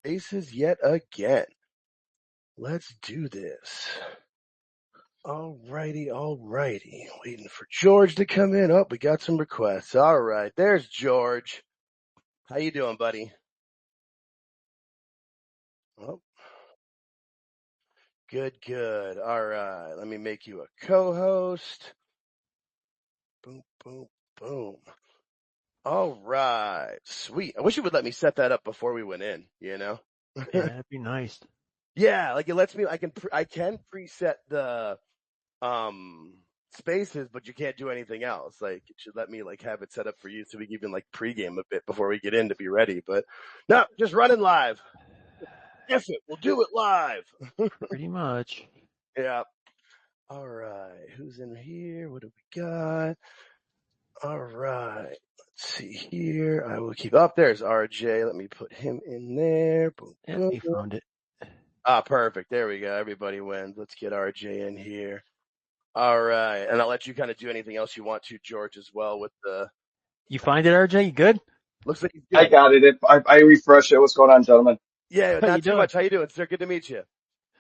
Faces yet again. Let's do this. Alrighty. Waiting for George to come in. Oh, we got some requests. All right, there's George. How you doing, buddy? Oh, good. All right, let me make you a co-host. Boom, boom, boom. All right, sweet. I wish you would let me set that up before we went in, Yeah, that'd be nice. Yeah, like it lets me, I can preset the, spaces, but you can't do anything else. Like it should let me like have it set up for you so we can even like pregame a bit before we get in to be ready. But no, just running live. F it, we'll do it live. Pretty much. Yeah. All right, who's in here? What do we got? All right, let's see here. I will keep up. There's RJ. Let me put him in there. Boom, Yeah, boom. we found it. Perfect. There we go. Everybody wins. Let's get RJ in here. All right, and I'll let you kind of do anything else you want to, George, as well with the. You find it, RJ? You good? Looks like he's good. I got it. I refreshed it. What's going on, gentlemen? Yeah, How you not too doing? much. How you doing, sir? Good to meet you.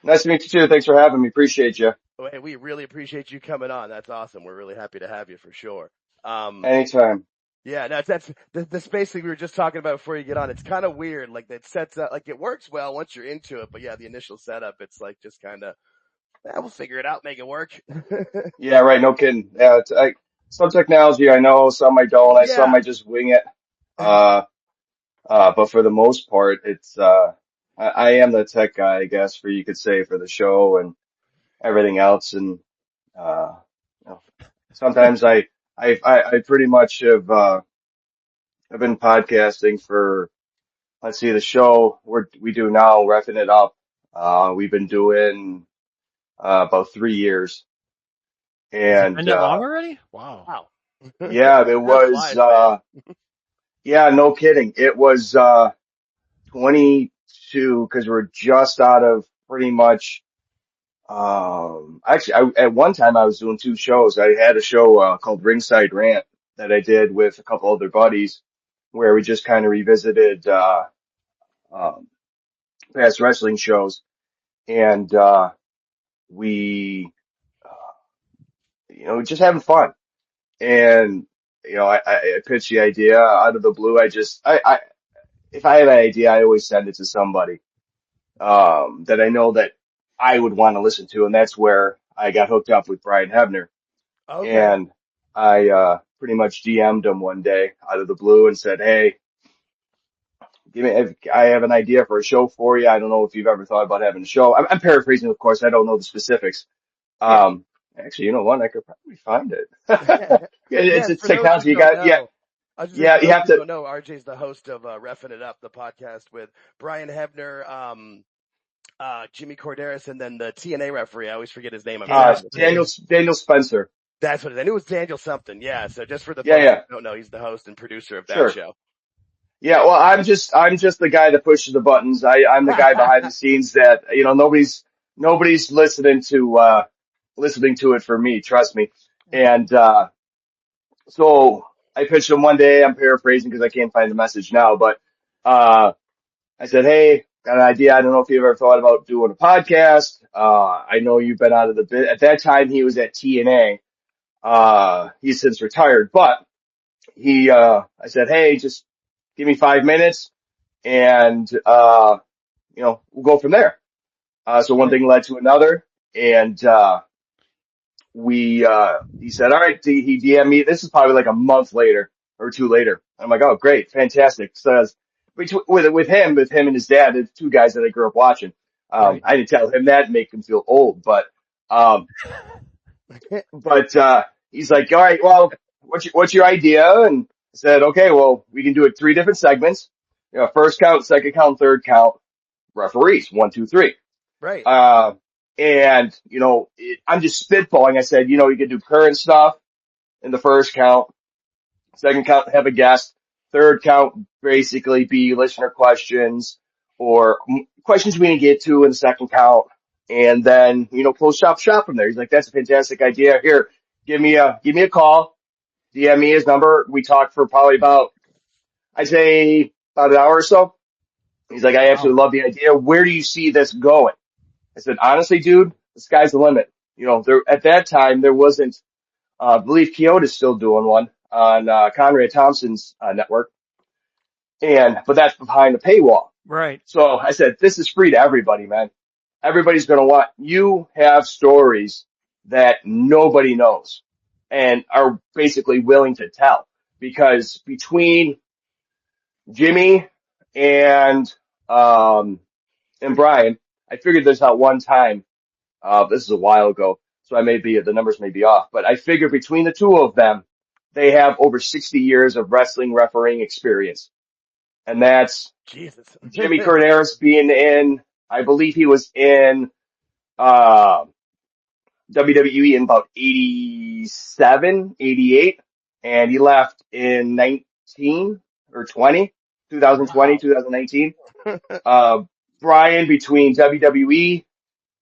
Nice to meet you too. Thanks for having me. Appreciate you. Hey, we really appreciate you coming on. That's awesome. We're really happy to have you for sure. Anytime. Yeah, that's the space that we were just talking about before you get on. It's kind of weird. Like it sets up, like it works well once you're into it. But yeah, the initial setup, it's like just kind of, we'll figure it out, make it work. Yeah, right. No kidding. Yeah, some technology I know, some I don't. Some Yeah. I just wing it. But for the most part, it's I am the tech guy, I guess, for you could say, for the show and everything else. And uh, you know, sometimes I pretty much have I've been podcasting for. Let's see, the show we do now, Refin It Up. We've been doing about 3 years, Has it and been that long already? Wow. Wow. yeah, it was yeah, no kidding. It was 22 because we're just out of pretty much. Actually, at one time I was doing 2 shows. I had a show called Ringside Rant that I did with a couple other buddies, where we just kind of revisited um, past wrestling shows, and we just having fun. And I pitched the idea out of the blue. If I have an idea, I always send it to somebody that I know that I would want to listen to, and that's where I got hooked up with Brian Hebner. Okay. And I pretty much DM'd him one day out of the blue and said, "Hey, I have an idea for a show for you. I don't know if you've ever thought about having a show." I'm paraphrasing, of course. I don't know the specifics. Actually, you know what? I could probably find it. It's technology. You got, yeah. You have to. Don't know. RJ's the host of Refin It Up, the podcast with Brian Hebner, Jimmy Korderas, and then the TNA referee. I always forget his name. Daniel Spencer. That's what it is. I knew it was Daniel something. Yeah. So just for the folks who don't know, he's the host and producer of that show. Yeah. Well, I'm just the guy that pushes the buttons. I'm the guy behind the scenes that, nobody's listening to it for me. Trust me. And, so I pitched him one day. I'm paraphrasing because I can't find the message now, but, I said, "Hey, got an idea. I don't know if you've ever thought about doing a podcast. I know you've been out of the bit." At that time, he was at TNA. He's since retired, but I said, "Hey, just give me 5 minutes and, we'll go from there." So one thing led to another, and, he said, "All right," he DM'd me. This is probably like a month later or two later. I'm like, "Oh, great. Fantastic." So with him and his dad, it's 2 guys that I grew up watching. Right. I didn't tell him that and make him feel old, but he's like, "All right, well, what's your idea?" And I said, "Okay, well, we can do it 3 different segments. First count, second count, third count, referees, 1, 2, 3. Right. And I'm just spitballing. I said, you can do current stuff in the first count, second count, have a guest, third count, basically be listener questions or questions we didn't get to in the second count. And then, close shop from there." He's like, "That's a fantastic idea. Here, give me a call, DM me his number." We talked for probably I'd say about an hour or so. He's like, I Wow. absolutely love the idea. Where do you see this going? I said, honestly, dude, the sky's the limit. You know, there, at that time, there wasn't, I believe Kyoto's still doing one on, Conrad Thompson's, network. But that's behind the paywall. Right. So I said, this is free to everybody, man. Everybody's going to want, you have stories that nobody knows and are basically willing to tell, because between Jimmy and, and Brian, I figured this out one time. This is a while ago, so the numbers may be off, but I figure between the two of them, they have over 60 years of wrestling refereeing experience. And that's Jesus. Jimmy Korderas being in, I believe he was in, uh, WWE in about 87, 88, and he left in 19 or 20, 2020, Wow. 2019. Brian between WWE,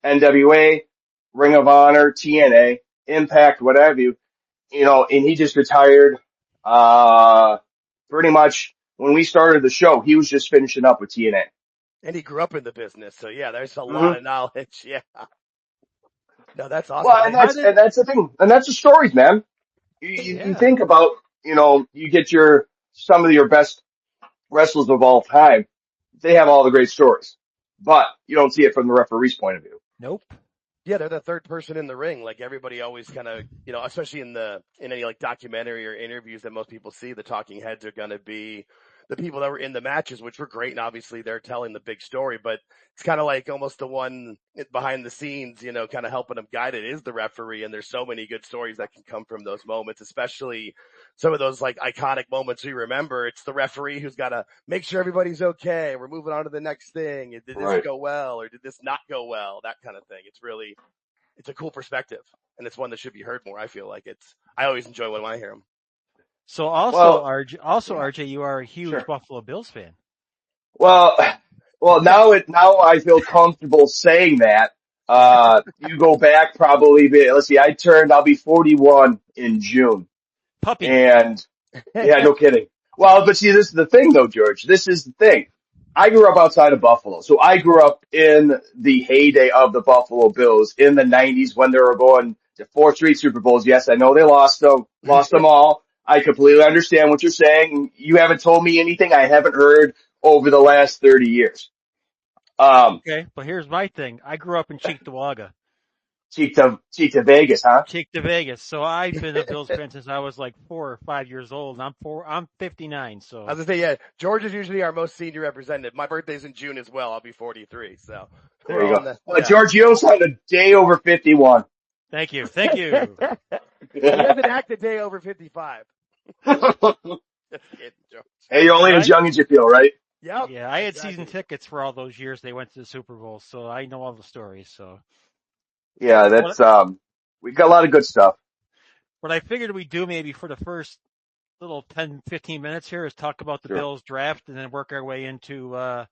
NWA, Ring of Honor, TNA, Impact, what have you, you know, and he just retired, pretty much when we started the show, he was just finishing up with TNA. And he grew up in the business, so yeah, there's a lot Mm-hmm. of knowledge. Yeah. No, that's awesome. Well, and that's the thing, and that's the stories, man. You Yeah. think about, you know, you get some of your best wrestlers of all time, they have all the great stories, but you don't see it from the referee's point of view. Nope. Yeah, they're the third person in the ring. Like everybody always kind of, you know, especially in any like documentary or interviews that most people see, the talking heads are going to be the people that were in the matches, which were great. And obviously they're telling the big story, but it's kind of like almost the one behind the scenes, you know, kind of helping them guide it is the referee. And there's so many good stories that can come from those moments, especially some of those like iconic moments we remember. It's the referee who's got to make sure everybody's okay. We're moving on to the next thing. Did this go well or did this not go well? That kind of thing. It's a cool perspective, and it's one that should be heard more. I feel like I always enjoy when I hear them. So also, Well, RJ, you are a huge sure. Buffalo Bills fan. Well, now I feel comfortable saying that. You go back probably, let's see, I'll be 41 in June. Puppy. And yeah, no kidding. Well, but see, this is the thing though, George. This is the thing. I grew up outside of Buffalo. So I grew up in the heyday of the Buffalo Bills in the 90s when they were going to 4 straight Super Bowls. Yes, I know they lost them all. I completely understand what you're saying. You haven't told me anything I haven't heard over the last 30 years. Okay, but here's my thing. I grew up in Cheektowaga. Cheek to Vegas, huh? Cheek to Vegas. So I've been a Bills fan since I was like 4 or 5 years old, and I'm 59. So I was gonna say, yeah, George is usually our most senior representative. My birthday's in June as well. I'll be 43. So There you go. George, you also had a day over 51. Thank you. He hasn't acted a day over 55. Just kidding, George. Hey, you're only as young as you feel, right? Yep. Yeah, I had season tickets for all those years they went to the Super Bowl, so I know all the stories. So yeah, that's we've got a lot of good stuff. What I figured we'd do maybe for the first little 10, 15 minutes here is talk about the Bills draft and then work our way into the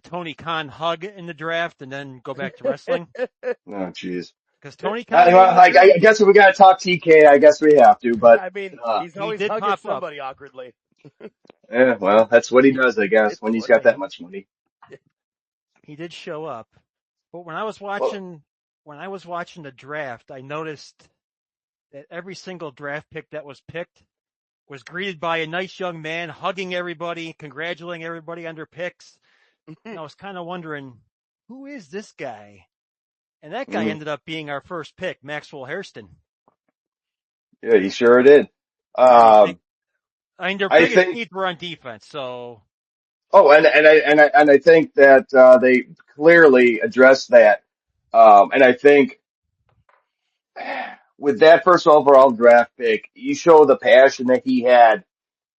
Tony Khan hug in the draft and then go back to wrestling. Oh, jeez. Because Tony Khan, I guess if we gotta talk TK, I guess we have to. But I mean, he's always hugging somebody awkwardly. Yeah, well, that's what he does, I guess, when he's got that much money. He did show up, but when I was watching the draft, I noticed that every single draft pick that was picked was greeted by a nice young man, hugging everybody, congratulating everybody on their picks. And I was kind of wondering, who is this guy? And that guy ended up being our first pick, Maxwell Hairston. Yeah, he sure did. Their biggest needs were on defense, so. Oh, and I think that they clearly addressed that. And I think with that first overall draft pick, you show the passion that he had,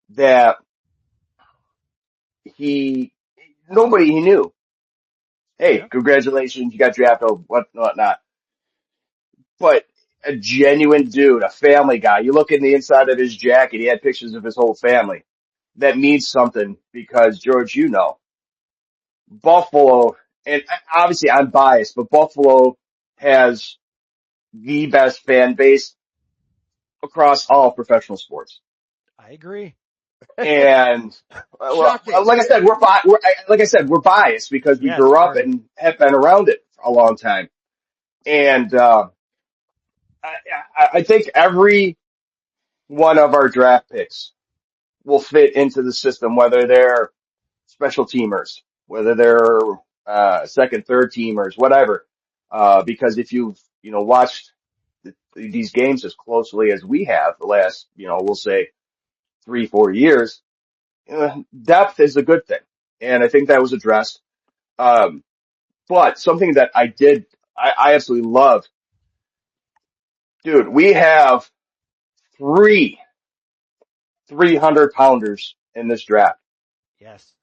that nobody he knew. Hey, congratulations, you got drafted, whatnot. But a genuine dude, a family guy. You look in the inside of his jacket, he had pictures of his whole family. That means something because, George, you know, Buffalo, and obviously I'm biased, but Buffalo has the best fan base across all professional sports. I agree. And Shocking. like I said, we're biased because we Yes, grew up very. and have been around it for a long time. And I think every one of our draft picks will fit into the system, whether they're special teamers, whether they're second, third teamers, whatever. Because if you've watched these games as closely as we have the last we'll say 3-4 years, depth is a good thing, and I think that was addressed. Um, but something that I absolutely love, dude. We have three 300-pounders in this draft. Yes.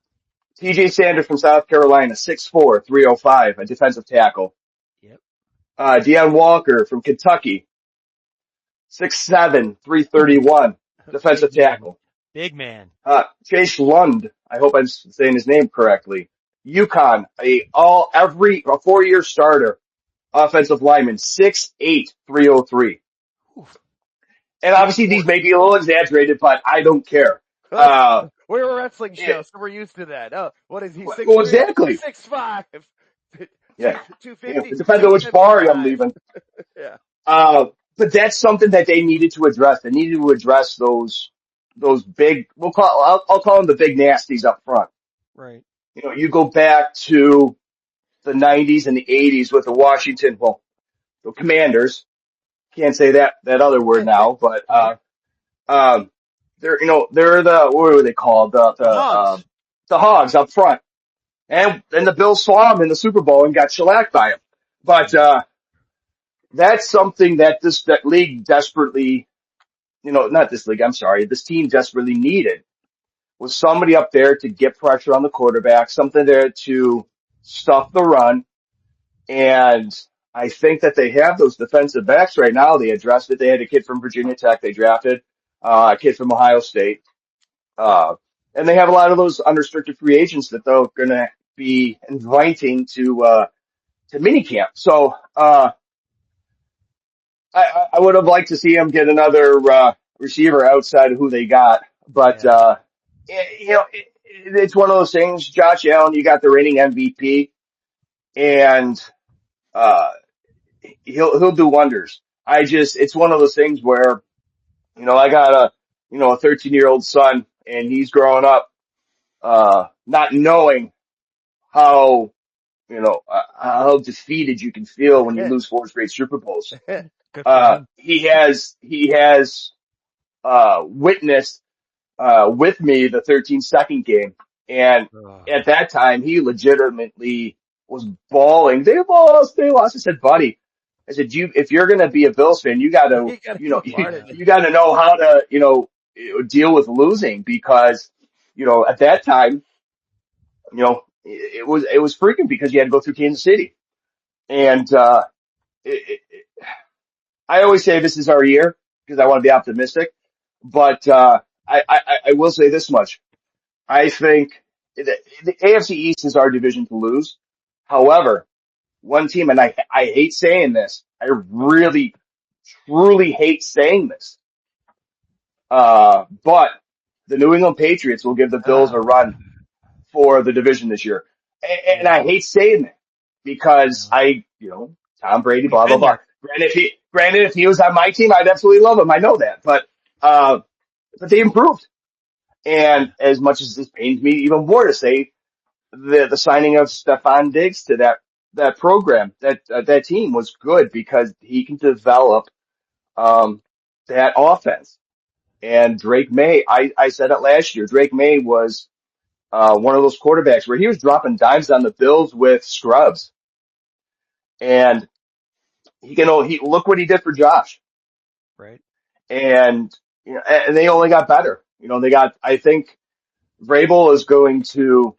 TJ Sanders from South Carolina, 6'4", 305, a defensive tackle. Yep. Deion Walker from Kentucky, 6'7", 331, defensive Big man. tackle. Big man. Chase Lund, I hope I'm saying his name correctly. UConn, a 4-year starter, offensive lineman, 6'8", 303. Oof. And obviously these may be a little exaggerated, but I don't care. We're a wrestling show, so we're used to that. Oh, what is he? 6'3", well, exactly. 6'5", Yeah. 250. It depends on which bar I'm leaving. Yeah. But that's something that they needed to address. They needed to address those big, I'll call them the big nasties up front. Right. You go back to the 90s and the 80s with the Commanders. Can't say that other word now, but, they're what were they called? Hogs. The Hogs up front. And then the Bills saw them in the Super Bowl and got shellacked by them. But, that's something that that league desperately, not this league, I'm sorry, this team desperately needed was somebody up there to get pressure on the quarterback, something there to stuff the run. And I think that they have those defensive backs right now. They addressed it. They had a kid from Virginia Tech they drafted, a kid from Ohio State. And they have a lot of those unrestricted free agents that they're going to be inviting to minicamp. So, I would have liked to see him get another, receiver outside of who they got, but, it's one of those things. Josh Allen, you got the reigning MVP, and, he'll do wonders. It's one of those things where, I got a 13-year-old son, and he's growing up, not knowing how, how defeated you can feel when you lose 4 straight Super Bowls. Good for him. He has witnessed, with me the 13-second game. And at that time, he legitimately was bawling. They lost. I said, buddy, if you're going to be a Bills fan, you got to, you got to know how to, deal with losing because, at that time, it was freaking because you had to go through Kansas City. And, I always say this is our year because I want to be optimistic, but, I will say this much. I think the AFC East is our division to lose. However, one team, and I hate saying this, I really, truly hate saying this, but the New England Patriots will give the Bills a run for the division this year. And I hate saying that because Tom Brady, blah, blah, blah. Granted, if he was on my team, I'd absolutely love him. I know that, but they improved. And as much as this pains me even more to say, the signing of Stephon Diggs to that program, that team was good because he can develop, that offense. And Drake May, I said it last year, Drake May was, one of those quarterbacks where he was dropping dimes on the Bills with scrubs. And he look what he did for Josh. Right. And, and they only got better. I think Vrabel is going to,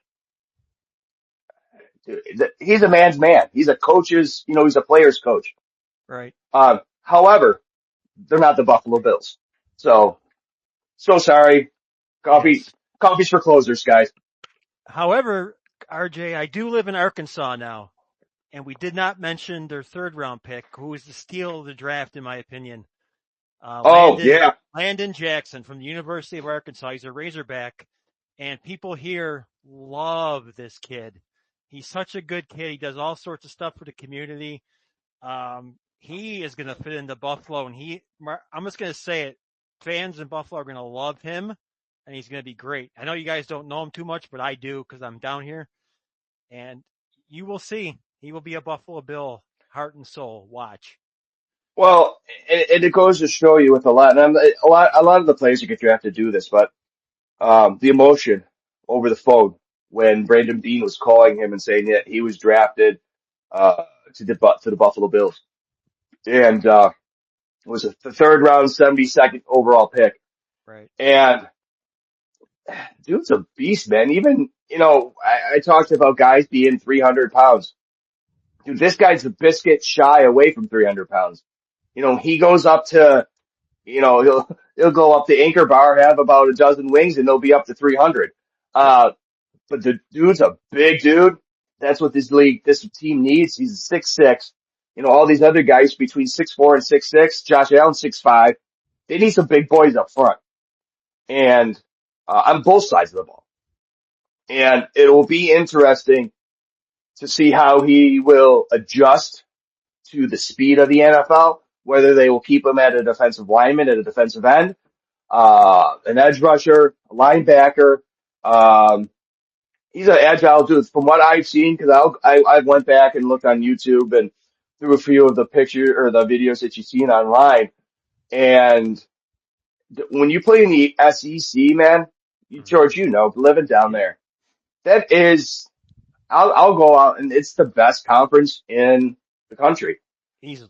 he's a man's man. He's a coach's, he's a player's coach. Right. However, they're not the Buffalo Bills. So sorry. Coffee's for closers, guys. However, RJ, I do live in Arkansas now, and we did not mention their 3rd round pick, who is the steal of the draft, in my opinion. Landon Jackson from the University of Arkansas. He's a Razorback, and people here love this kid. He's such a good kid. He does all sorts of stuff for the community. He is going to fit into Buffalo, and I'm just going to say it. Fans in Buffalo are going to love him, and he's going to be great. I know you guys don't know him too much, but I do because I'm down here. And you will see. He will be a Buffalo Bill, heart and soul. Watch. Well, and it goes to show you with a lot of the players that get drafted do this, but the emotion over the phone when Brandon Beane was calling him and saying that he was drafted to the Buffalo Bills, and it was the third round, 72nd overall pick, Right? and dude's a beast, man. Even I talked about guys being 300 pounds. Dude, this guy's a biscuit shy away from 300 pounds. He goes up to, he'll go up the anchor bar, have about a dozen wings, and they'll be up to 300. But the dude's a big dude. That's what this team needs. He's 6'6". All these other guys between 6'4" and 6'6". Josh Allen 6'5". They need some big boys up front. And, on both sides of the ball. And it will be interesting to see how he will adjust to the speed of the NFL, whether they will keep him at a defensive lineman, at a defensive end, an edge rusher, a linebacker. He's an agile dude from what I've seen, because I went back and looked on YouTube and through a few of the the videos that you've seen online. And when you play in the SEC, man, George, living down there, that is, I'll go out and it's the best conference in the country. Easily.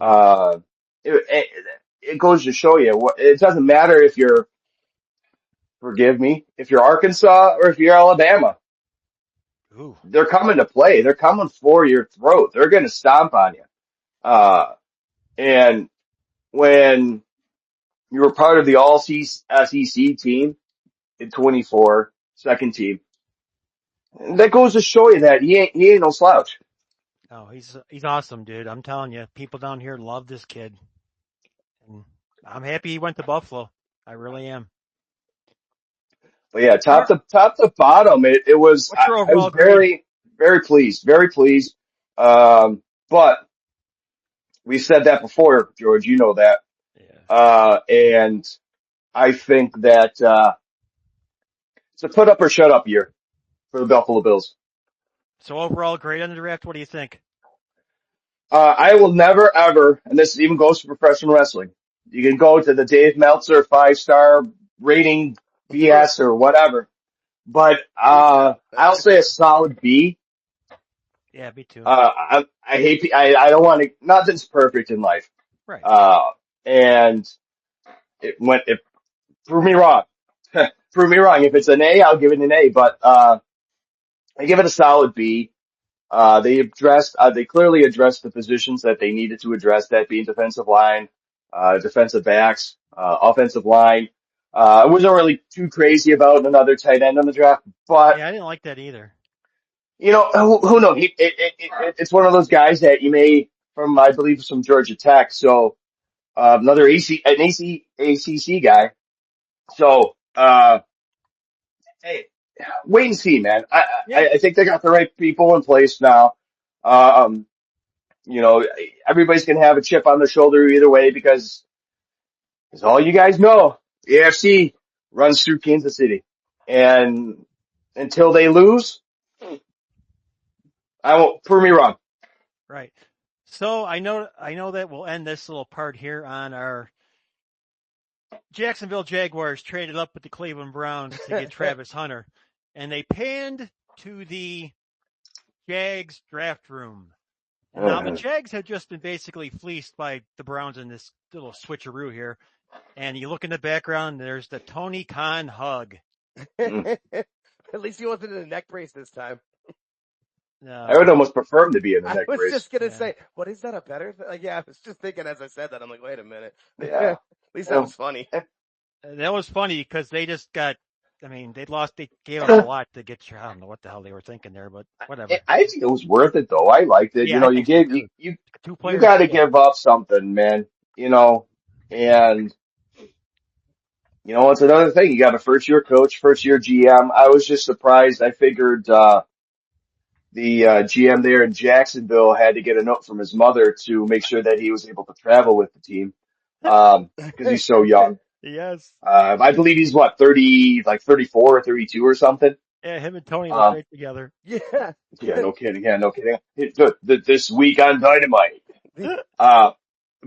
It goes to show you it doesn't matter if you're, forgive me, if you're Arkansas or if you're Alabama. Ooh. They're coming to play. They're coming for your throat. They're going to stomp on you. And when you were part of the all SEC team in 24, second team, that goes to show you that he ain't no slouch. Oh, he's awesome, dude. I'm telling you, people down here love this kid. And I'm happy he went to Buffalo. I really am. But yeah, top to bottom, it was, What's your I overall was very, very pleased, very pleased. But we said that before, George, you know that. Yeah. And I think that, it's a put up or shut up year for the Buffalo Bills. So overall grade on the draft, what do you think? I will never ever, and this even goes for professional wrestling. You can go to the Dave Meltzer 5-star rating BS or whatever, but, I'll say a solid B. Yeah, me too. I don't want to, nothing's perfect in life. Right. And it prove me wrong. Prove me wrong. If it's an A, I'll give it an A, but, I give it a solid B. They clearly addressed the positions that they needed to address, that being defensive line, defensive backs, offensive line. I wasn't really too crazy about another tight end on the draft, but Yeah, I didn't like that either. who knows? It's one of those guys that you may, I believe, from Georgia Tech. So, another ACC guy. So, hey, wait and see, man. I think they got the right people in place now. Everybody's going to have a chip on their shoulder either way because, as all you guys know, the AFC runs through Kansas City. And until they lose, I won't, prove me wrong. Right. So I know that we'll end this little part here on our Jacksonville Jaguars traded up with the Cleveland Browns to get Travis Hunter, and they panned to the Jags draft room. And now the Jags have just been basically fleeced by the Browns in this little switcheroo here. And you look in the background, there's the Tony Khan hug. At least he wasn't in a neck brace this time. No. I would almost prefer him to be in the neck brace. I was just going to say, what is that a better thing? Yeah, I was just thinking as I said that, I'm like, wait a minute. Yeah. At least that was funny. That was funny because they just got, they gave up a lot to get, I don't know what the hell they were thinking there, but whatever. I think it was worth it though. I liked it. Yeah, you got to give up something, man, and you know, it's another thing. You got a first year coach, first year GM. I was just surprised. I figured, the GM there in Jacksonville had to get a note from his mother to make sure that he was able to travel with the team, because he's so young. Yes. I believe he's 34 or 32 or something. Yeah, him and Tony look great together. Yeah. Yeah, no kidding. Yeah, no kidding. This week on Dynamite.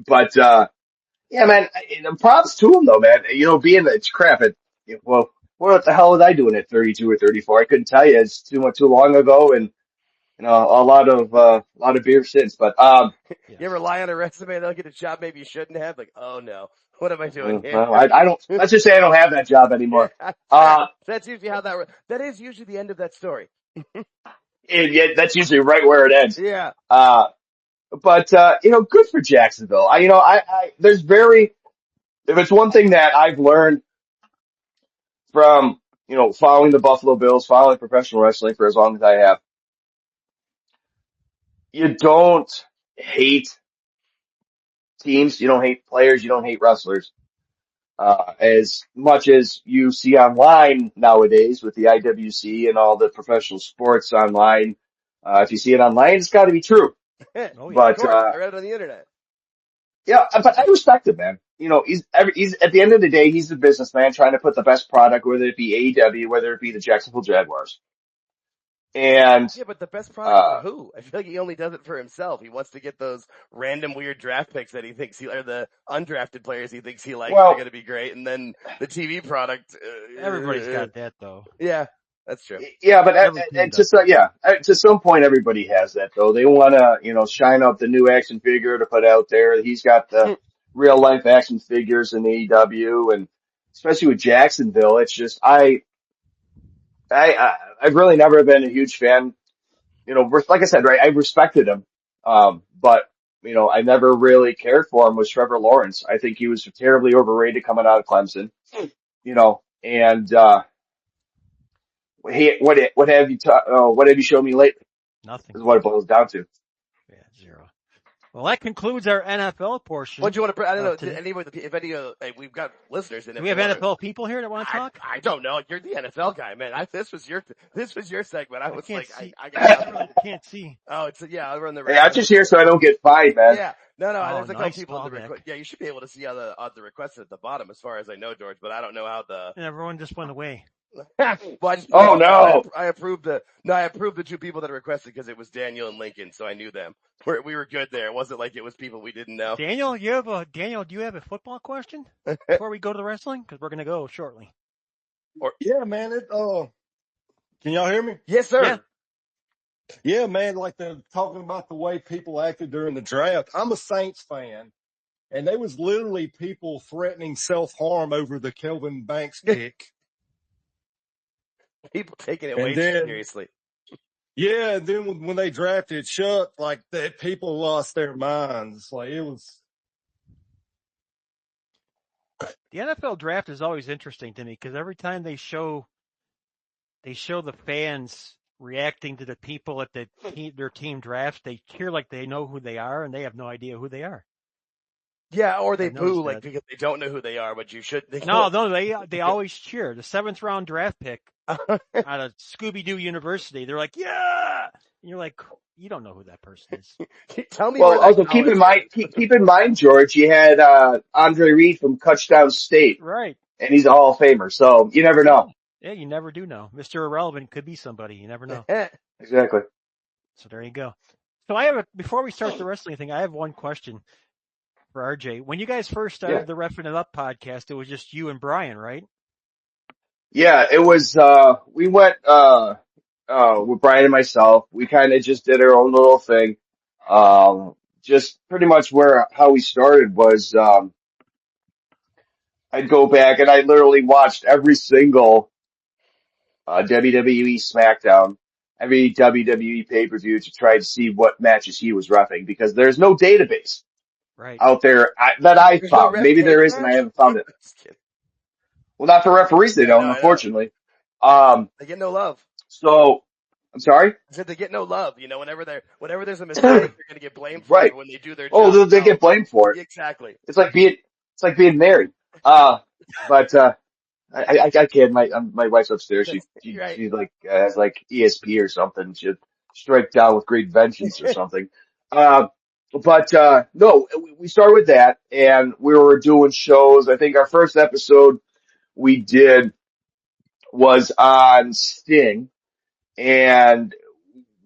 But yeah, man, props to him though, man. You know, being that crap well, what the hell was I doing at 32 or 34? I couldn't tell you. It's too long ago, and you know, a lot of beer since. But You ever lie on a resume and they'll get a job maybe you shouldn't have? Like, oh no, what am I doing here? well, I don't. Let's just say I don't have that job anymore. That's usually how that is usually the end of that story. And yet that's usually right where it ends. Yeah. But you know, good for Jacksonville. If it's one thing that I've learned from, you know, following the Buffalo Bills, following professional wrestling for as long as I have, you don't hate teams, you don't hate players, you don't hate wrestlers, as much as you see online nowadays with the IWC and all the professional sports online. If you see it online, it's got to be true. Oh, yeah, But of course. I read it on the internet. yeah, but I respect him, man. You know, he's at the end of the day, he's a businessman trying to put the best product, whether it be AEW, whether it be the Jacksonville Jaguars. And yeah, but the best product for who? I feel like he only does it for himself. He wants to get those random weird draft picks that he thinks or the undrafted players he thinks he likes are going to be great, and then the TV product. Everybody's got that though. Yeah, that's true. Yeah, but to some point, everybody has that though. They want to, you know, shine up the new action figure to put out there. He's got the real life action figures in AEW, and especially with Jacksonville, it's just I've really never been a huge fan. You know, like I said, right, I respected him. But, you know, I never really cared for him was Trevor Lawrence. I think he was terribly overrated coming out of Clemson, you know, and, what have you shown me lately? Nothing. Is what it boils down to. Yeah, zero. Well, that concludes our NFL portion. What do you want to? I don't know. If any, we've got listeners in it. Do we have NFL people here that want to talk? I don't know. You're the NFL guy, man. This was your segment. I was like, I can't see. Oh, it's I run the. Hey, I'm just here so I don't get fined, man. Yeah. No. There's a couple people on the request. Yeah, you should be able to see all the requests at the bottom, as far as I know, George. But I don't know how the. And everyone just went away. Oh no! I approved the two people that requested because it was Daniel and Lincoln, so I knew them. We were good there. It wasn't like it was people we didn't know. Daniel, do you have a football question before we go to the wrestling? Because we're going to go shortly. Yeah, man. Can y'all hear me? Yes, sir. Yeah, man. Like they're talking about the way people acted during the draft. I'm a Saints fan, and there was literally people threatening self-harm over the Kelvin Banks pick. People taking it way too seriously. Yeah, and then when they drafted Chuck, like that, people lost their minds. Like it was. The NFL draft is always interesting to me because every time they show the fans reacting to the people at their team drafts, they cheer like they know who they are, and they have no idea who they are. Yeah, or they boo because they don't know who they are, but you should. They always cheer. The 7th round draft pick out of Scooby-Doo University, they're like, yeah! And you're like, you don't know who that person is. Tell me. Well, also keep in mind, George, you had Andre Reed from Touchdown State, right? And he's a Hall of Famer, so you never know. Yeah, you never do know. Mr. Irrelevant could be somebody. You never know. Exactly. So there you go. So before we start the wrestling thing, I have one question for RJ. When you guys first started the Refin It Up podcast, it was just you and Brian, right? Yeah, it was, we went, with Brian and myself. We kind of just did our own little thing. Just pretty much how we started was, I'd go back and I literally watched every single, WWE SmackDown, every WWE pay-per-view to try to see what matches he was reffing because there's no database. Right. Out there that I found. Maybe there is and I haven't found it. Well, not for referees, they don't, unfortunately. They get no love. So, I'm sorry? I said they get no love. You know, whenever there's a mistake, they're going to get blamed for it when they do their job. Oh, they get blamed for it. Exactly. It's like being married. But, I can't. My wife's upstairs. Right. She like has like ESP or something. She'll strike down with great vengeance or something. No, we started with that, and we were doing shows. I think our first episode we did was on Sting, and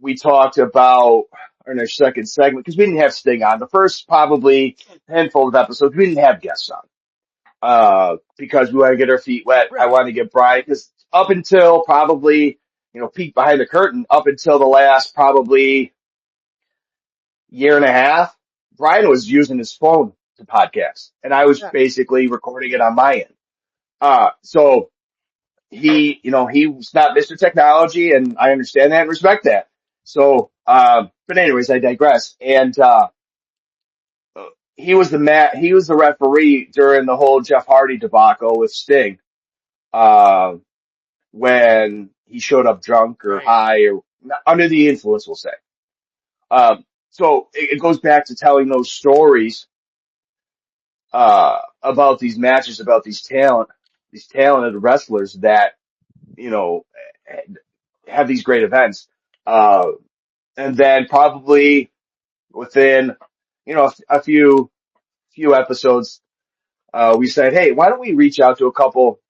we talked about in our second segment because we didn't have Sting on the first probably handful of episodes. We didn't have guests on. Because we want to get our feet wet. I Right. want to get Brian, because up until probably, peek behind the curtain, up until the last probably year and a half, Brian was using his phone to podcast, and I was Yeah. basically recording it on my end. So he was not Mr. Technology, and I understand that and respect that. So, but anyways, I digress. And, he was the referee during the whole Jeff Hardy debacle with Sting. When he showed up drunk or Right. high or under the influence, we'll say. So it goes back to telling those stories, about these matches, about these talented wrestlers that, have these great events. And then probably within, a few episodes, we said, hey, why don't we reach out to a couple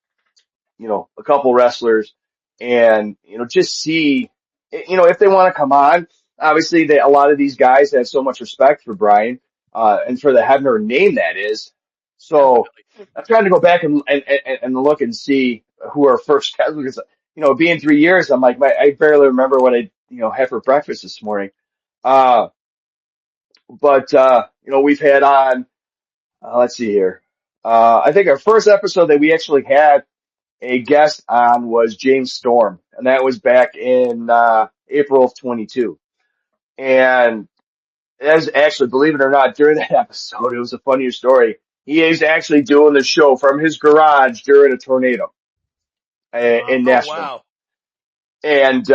wrestlers and, just see, if they want to come on. Obviously, a lot of these guys have so much respect for Brian, and for the Hebner name that is. So I'm trying to go back and look and see who our first guys, because, being 3 years, I'm like, I barely remember what I, had for breakfast this morning. We've had on, let's see here. I think our first episode that we actually had a guest on was James Storm, and that was back in April of 22. And as actually, believe it or not, during that episode, it was a funnier story. He is actually doing the show from his garage during a tornado in Nashville. Wow. And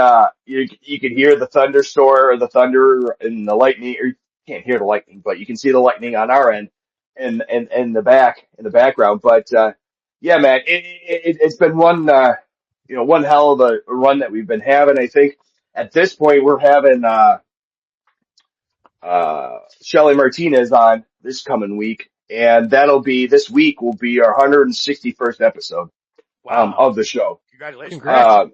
you could hear the thunderstorm or the thunder and the lightning, or you can't hear the lightning, but you can see the lightning on our end and in the background. But yeah, man, it's been one one hell of a run that we've been having. I think at this point we're having Shelly Martinez on this coming week, and this week will be our 161st episode Wow. of the show. Congratulations. Congrats.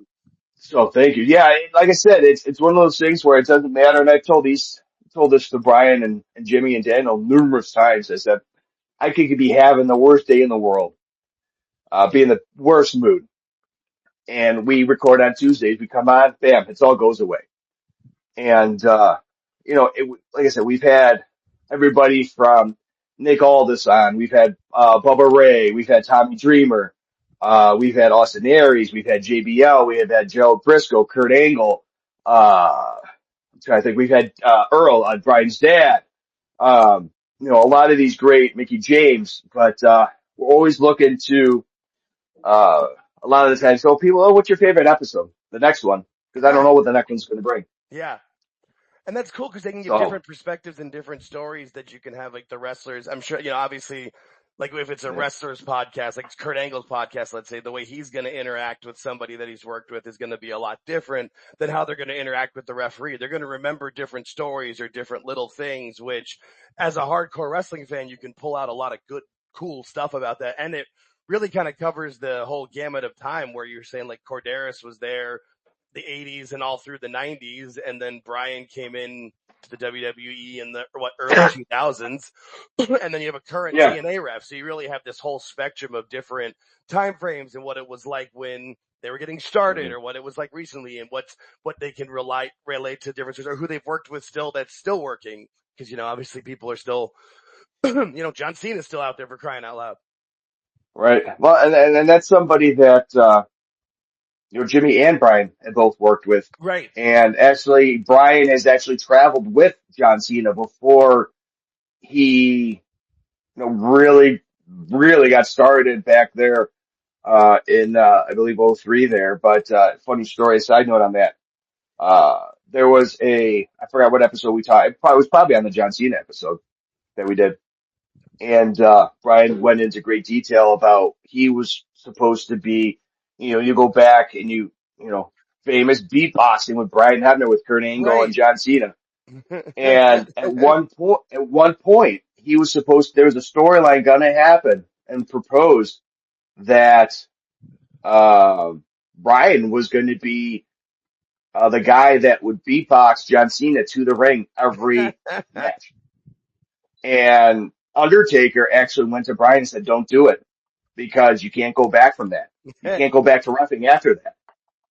So thank you. Yeah, like I said, it's one of those things where it doesn't matter. And I told this to Brian and Jimmy and Daniel numerous times. I said I could be having the worst day in the world, be in the worst mood, and we record on Tuesdays. We come on, bam, it all goes away. And like I said, we've had everybody from Nick Aldis on. We've had Bubba Ray. We've had Tommy Dreamer. We've had Austin Aries, we've had JBL, we have had Gerald Briscoe, Kurt Angle, I'm trying to think, we've had, Earl, Brian's dad, a lot of these great Mickey James, but, we're always looking to, a lot of the times tell people, what's your favorite episode? The next one, because I don't know what the next one's going to bring. Yeah. And that's cool because they can give So, different perspectives and different stories that you can have, like the wrestlers. I'm sure, obviously, like if it's a wrestler's podcast, like Kurt Angle's podcast, let's say, the way he's going to interact with somebody that he's worked with is going to be a lot different than how they're going to interact with the referee. They're going to remember different stories or different little things, which as a hardcore wrestling fan, you can pull out a lot of good, cool stuff about that. And it really kind of covers the whole gamut of time where you're saying like Korderas was there the 80s and all through the 90s, and then Brian came in to the WWE in the early 2000s, and then you have a current TNA ref, so you really have this whole spectrum of different time frames and what it was like when they were getting started, or what it was like recently, and what they can relate to differences, or who they've worked with still that's still working, because obviously people are still, John Cena's still out there for crying out loud. right. Well, and that's somebody that Jimmy and Brian have both worked with. Right. And actually, Brian has actually traveled with John Cena before he, really, really got started back there, in, I believe 03 there. But, funny story, side note on that. There was I forgot what episode we talked. It was probably on the John Cena episode that we did. And, Brian went into great detail about he was supposed to be, you go back and famous beatboxing with Brian Hebner with Kurt Angle and Right. John Cena. And at one point, he was there was a storyline gonna happen and proposed that, Brian was going to be, the guy that would beatbox John Cena to the ring every match. And Undertaker actually went to Brian and said, don't do it because you can't go back from that. You can't go back to reffing after that.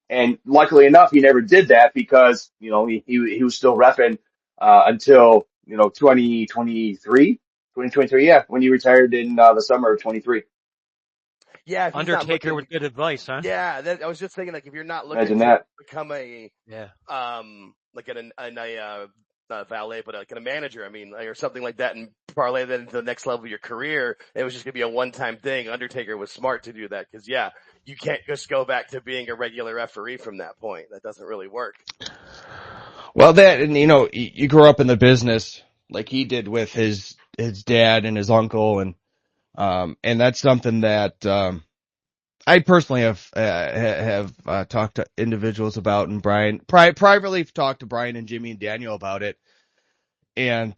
And luckily enough, he never did that because, he was still reffing, until, 2023, yeah, when he retired in, the summer of 23. Yeah, if he's not Undertaker looking, with good advice, huh? yeah, I was just thinking, like, if you're not looking Imagine to that. become a like a valet, but like a manager, I mean, or something like that, and parlay that into the next level of your career, it was just gonna be a one-time thing. Undertaker was smart to do that because, yeah, you can't just go back to being a regular referee from that point. That doesn't really work. Well, that, and you grew up in the business like he did with his dad and his uncle, and that's something that I personally have talked to individuals about, and Brian privately talked to Brian and Jimmy and Daniel about it, and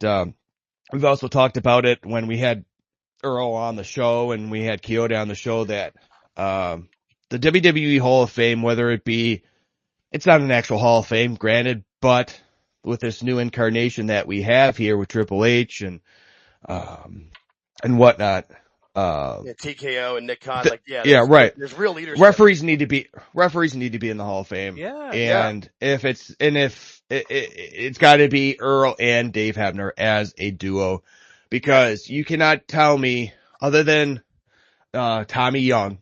we've also talked about it when we had Earl on the show and we had Kyoto on the show, that the WWE Hall of Fame, whether it be, it's not an actual Hall of Fame, granted, but with this new incarnation that we have here with Triple H and whatnot. TKO and Nick Khan, right. There's real leadership. Referees need to be in the Hall of Fame. Yeah. And if it's got to be Earl and Dave Hebner as a duo, because you cannot tell me, other than Tommy Young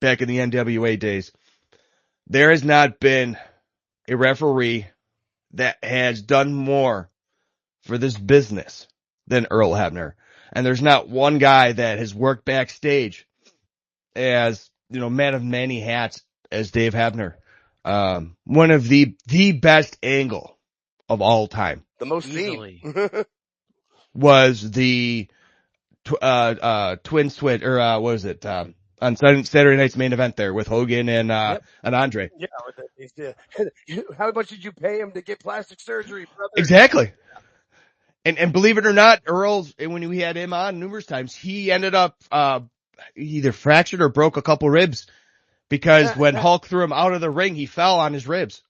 back in the NWA days, there has not been a referee that has done more for this business than Earl Hebner. And there's not one guy that has worked backstage as, man of many hats as Dave Hebner. One of the best angle of all time. The most easily was the twin switch, or what was it? On Saturday night's main event there with Hogan and Andre. Yeah. How much did you pay him to get plastic surgery, brother? Exactly. And believe it or not, Earl's, when we had him on numerous times, he ended up either fractured or broke a couple ribs because when Hulk threw him out of the ring, he fell on his ribs.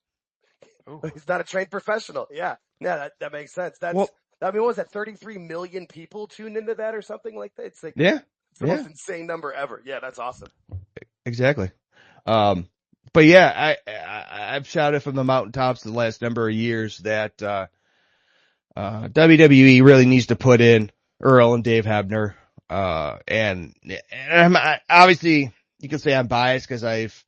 He's not a trained professional. Yeah, that makes sense. What was that? 33 million people tuned into that or something like that. It's like, it's the most insane number ever. Yeah, that's awesome. Exactly. But yeah, I've shouted from the mountaintops the last number of years that WWE really needs to put in Earl and Dave Hebner. And obviously you can say I'm biased because I've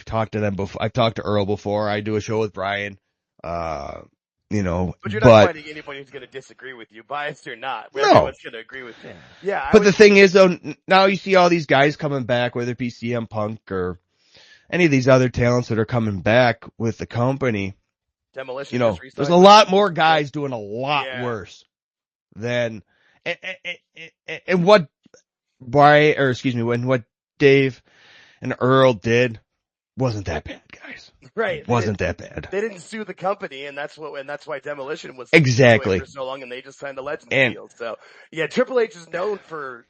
talked to them before. I've talked to Earl before. I do a show with Brian. But you're not finding anybody who's going to disagree with you, biased or not. Everyone's going to agree with you. Yeah. But the thing is, though, now you see all these guys coming back, whether it be CM Punk or any of these other talents that are coming back with the company. Demolition. There's a lot more guys doing a lot worse than, and what what Dave and Earl did wasn't that bad, guys. Right. Wasn't that bad. They didn't sue the company, and that's why Demolition was exactly for so long, and they just signed a Legends deal. So yeah, Triple H is known for,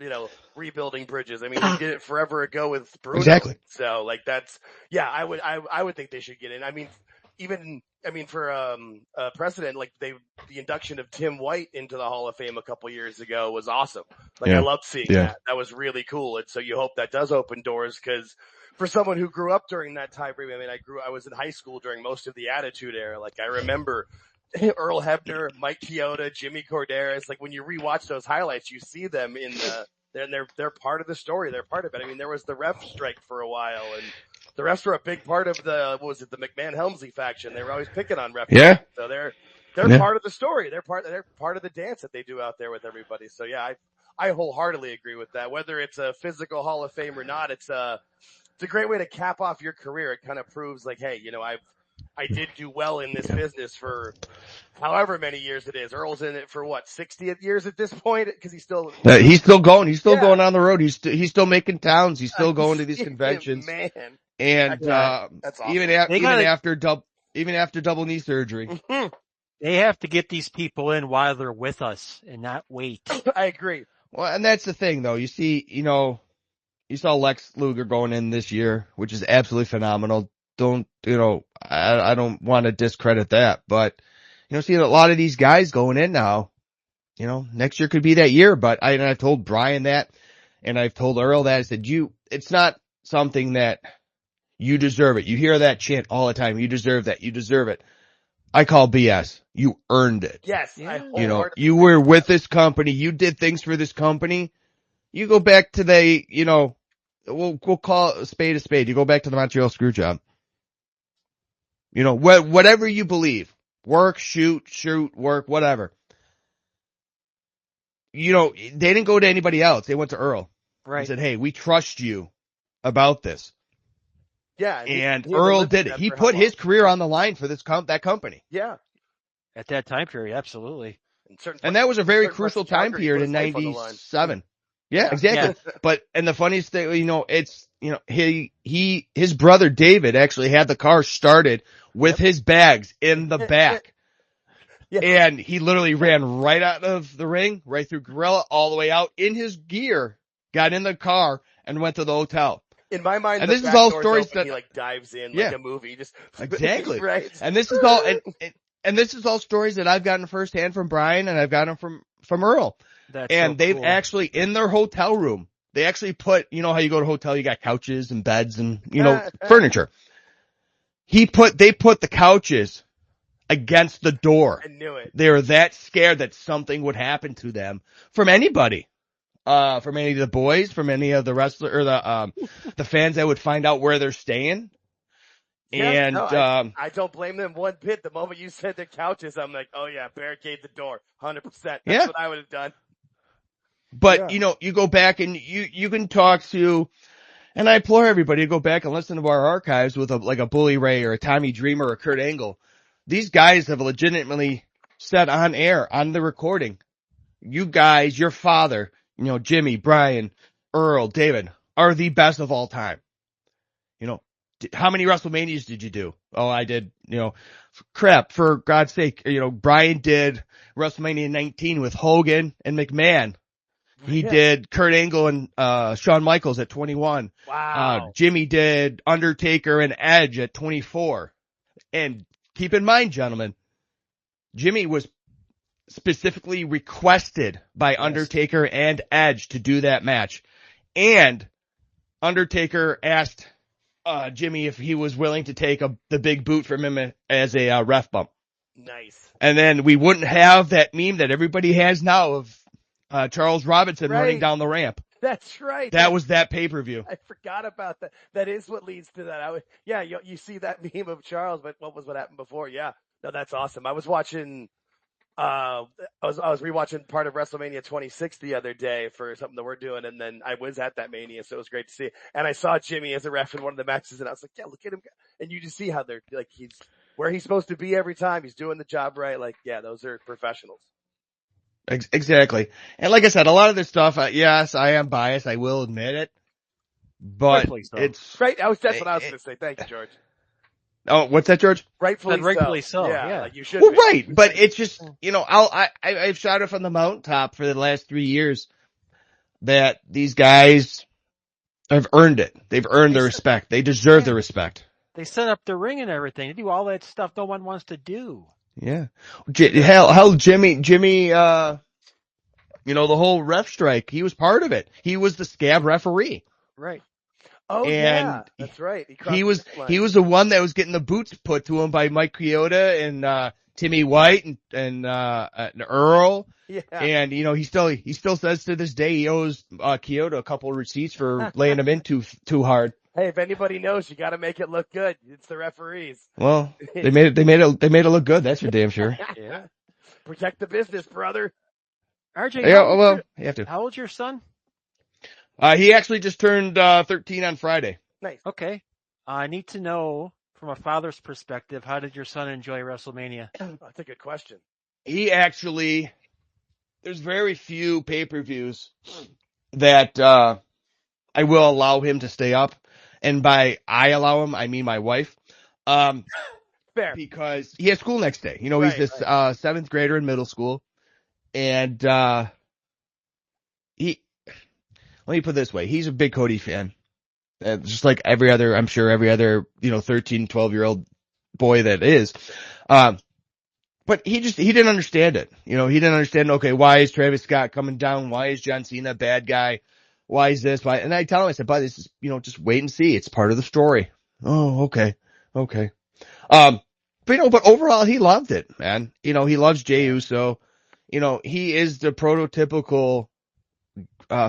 rebuilding bridges. I mean, he did it forever ago with Bruno. Exactly. So like I would think they should get in. I mean, for precedent, like the induction of Tim White into the Hall of Fame a couple years ago was awesome. Like I loved seeing that. That was really cool. And so you hope that does open doors, because for someone who grew up during that time frame, I was in high school during most of the Attitude Era. Like I remember Earl Hebner, Mike Chioda, Jimmy Korderas. Like when you rewatch those highlights, you see them in they're part of the story. They're part of it. I mean, there was the ref strike for a while, and the refs were a big part of the McMahon-Helmsley faction. They were always picking on refs. Yeah. So they're part of the story. They're part of the dance that they do out there with everybody. So yeah, I wholeheartedly agree with that. Whether it's a physical Hall of Fame or not, it's a great way to cap off your career. It kind of proves like, hey, I did do well in this business for however many years it is. Earl's in it for what, 60 years at this point? Cause he's still going. He's still going on the road. He's still making towns. He's still going to these conventions. Man. And, That's awesome. even after double knee surgery. They have to get these people in while they're with us and not wait. I agree. Well, and that's the thing though. You see, you saw Lex Luger going in this year, which is absolutely phenomenal. I don't want to discredit that, but, see a lot of these guys going in now, next year could be that year, but I told Brian that, and I've told Earl that. I said, it's not something that you deserve it. You hear that chant all the time. You deserve that. You deserve it. I call BS. You earned it. Yes. Yeah. You were with this company. You did things for this company. You go back to we'll call a spade. You go back to the Montreal Screwjob. Whatever you believe, work, shoot, work, whatever. They didn't go to anybody else. They went to Earl. Right. And said, hey, we trust you about this. Yeah. And Earl did it. He put his career on the line for that company. Yeah. At that time period, absolutely. And that was a very crucial time period in 97. Yeah, exactly. Yeah. And the funniest thing, his brother David actually had the car started with his bags in the back. Yeah. And he literally ran right out of the ring, right through Gorilla, all the way out in his gear, got in the car, and went to the hotel. In my mind, and this is all stories that he dives in like a movie, just exactly. Right. And this is all, and this is all stories that I've gotten firsthand from Brian, and I've gotten from Earl. And they've actually, in their hotel room, they actually put, how you go to a hotel, you got couches and beds and, furniture. They put the couches against the door. I knew it. They were that scared that something would happen to them from anybody. From any of the boys, from any of the wrestlers, or the fans that would find out where they're staying. Yeah, and, I don't blame them one bit. The moment you said the couches, I'm like, oh yeah, barricade the door. 100%. That's what I would have done. But, you go back and you can talk to, and I implore everybody to go back and listen to our archives with a Bully Ray or a Tommy Dreamer or a Kurt Angle. These guys have legitimately said on air, on the recording, you guys, your father, Jimmy, Brian, Earl, David, are the best of all time. How many WrestleManias did you do? Oh, I did, crap, for God's sake. Brian did WrestleMania 19 with Hogan and McMahon. He did Kurt Angle and Shawn Michaels at 21. Wow. Jimmy did Undertaker and Edge at 24. And keep in mind, gentlemen, Jimmy was specifically requested by Undertaker and Edge to do that match. And Undertaker asked Jimmy if he was willing to take the big boot from him as a ref bump. Nice. And then we wouldn't have that meme that everybody has now of Charles Robinson running down the ramp. That's right. That was that pay-per-view. I forgot about that. That is what leads to that. You see that meme of Charles, but what happened before? Yeah. No, that's awesome. I was watching, I was rewatching part of WrestleMania 26 the other day for something that we're doing, and then I was at that Mania, so it was great to see. And I saw Jimmy as a ref in one of the matches, and I was like, yeah, look at him. And you just see how they're like, he's where he's supposed to be every time. He's doing the job right. Like, yeah, those are professionals. Exactly. And like I said, a lot of this stuff, yes, I am biased. I will admit it. But it's right. That's what I was going to say. Thank you, George. Oh, what's that, George? Rightfully so. Yeah. Like you should. Well, right. But it's just, I've shouted from the mountaintop for the last 3 years that these guys have earned it. They've earned the respect. They deserve the respect. They set up the ring and everything. They do all that stuff no one wants to do. Yeah. Hell, Jimmy, the whole ref strike, he was part of it. He was the scab referee. Right. Oh, and yeah. That's right. He was the one that was getting the boots put to him by Mike Chioda and, Timmy White and Earl. Yeah. And, he still says to this day he owes, Chioda a couple of receipts for laying him in too hard. Hey, if anybody knows, you got to make it look good. It's the referees. Well, they made it look good. That's for damn sure. Yeah. Protect the business, brother. RJ, you have to. How old's your son? He actually just turned 13 on Friday. Nice. Okay. I need to know from a father's perspective, how did your son enjoy WrestleMania? That's a good question. He actually, there's very few pay-per-views that I will allow him to stay up. And by I allow him, I mean my wife. Fair. Because he has school next day. You know, Right, he's this 7th grader in middle school. And let me put it this way, he's a big Cody fan. Just like every other, 13, 12-year-old boy that is. But he didn't understand it. You know, he didn't understand, okay, why is Travis Scott coming down? Why is John Cena a bad guy? Why is this? Why? And I tell him, I said, but this is, just wait and see. It's part of the story. Oh, okay. But overall he loved it, man. He loves Jey Uso. He is the prototypical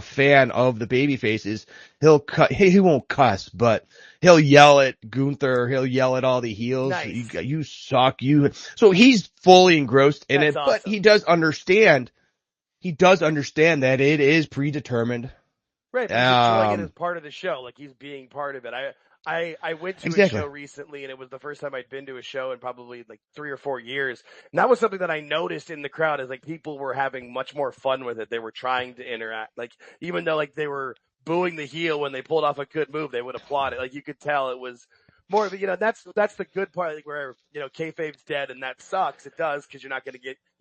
fan of the baby faces. He won't cuss, but he'll yell at Gunther, he'll yell at all the heels. Nice. You suck, so he's fully engrossed in That's it, awesome. but he does understand that it is predetermined. Right, but he's enjoying it as part of the show, like he's being part of it. I went to a show recently, and it was the first time I'd been to a show in probably like 3 or 4 years. And that was something that I noticed in the crowd, is like people were having much more fun with it. They were trying to interact, like even though like they were booing the heel when they pulled off a good move, they would applaud it. Like you could tell it was more of that's the good part, like where kayfabe's dead, and that sucks. It does, because you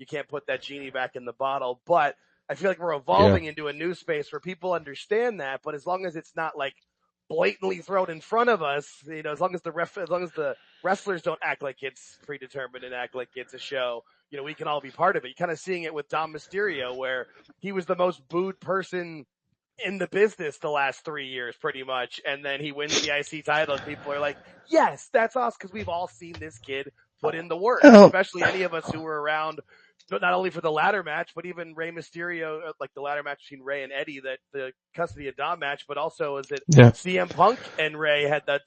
can't put that genie back in the bottle. But I feel like we're evolving into a new space where people understand that, but as long as it's not like blatantly thrown in front of us, as long as the wrestlers don't act like it's predetermined and act like it's a show, we can all be part of it. You're kind of seeing it with Dom Mysterio, where he was the most booed person in the business the last 3 years, pretty much, and then he wins the IC title, and people are like, yes, that's us, because we've all seen this kid put in the work, especially any of us who were around, but not only for the ladder match, but even Rey Mysterio, like the ladder match between Rey and Eddie, that the custody of Dom match, but also CM Punk and Rey had that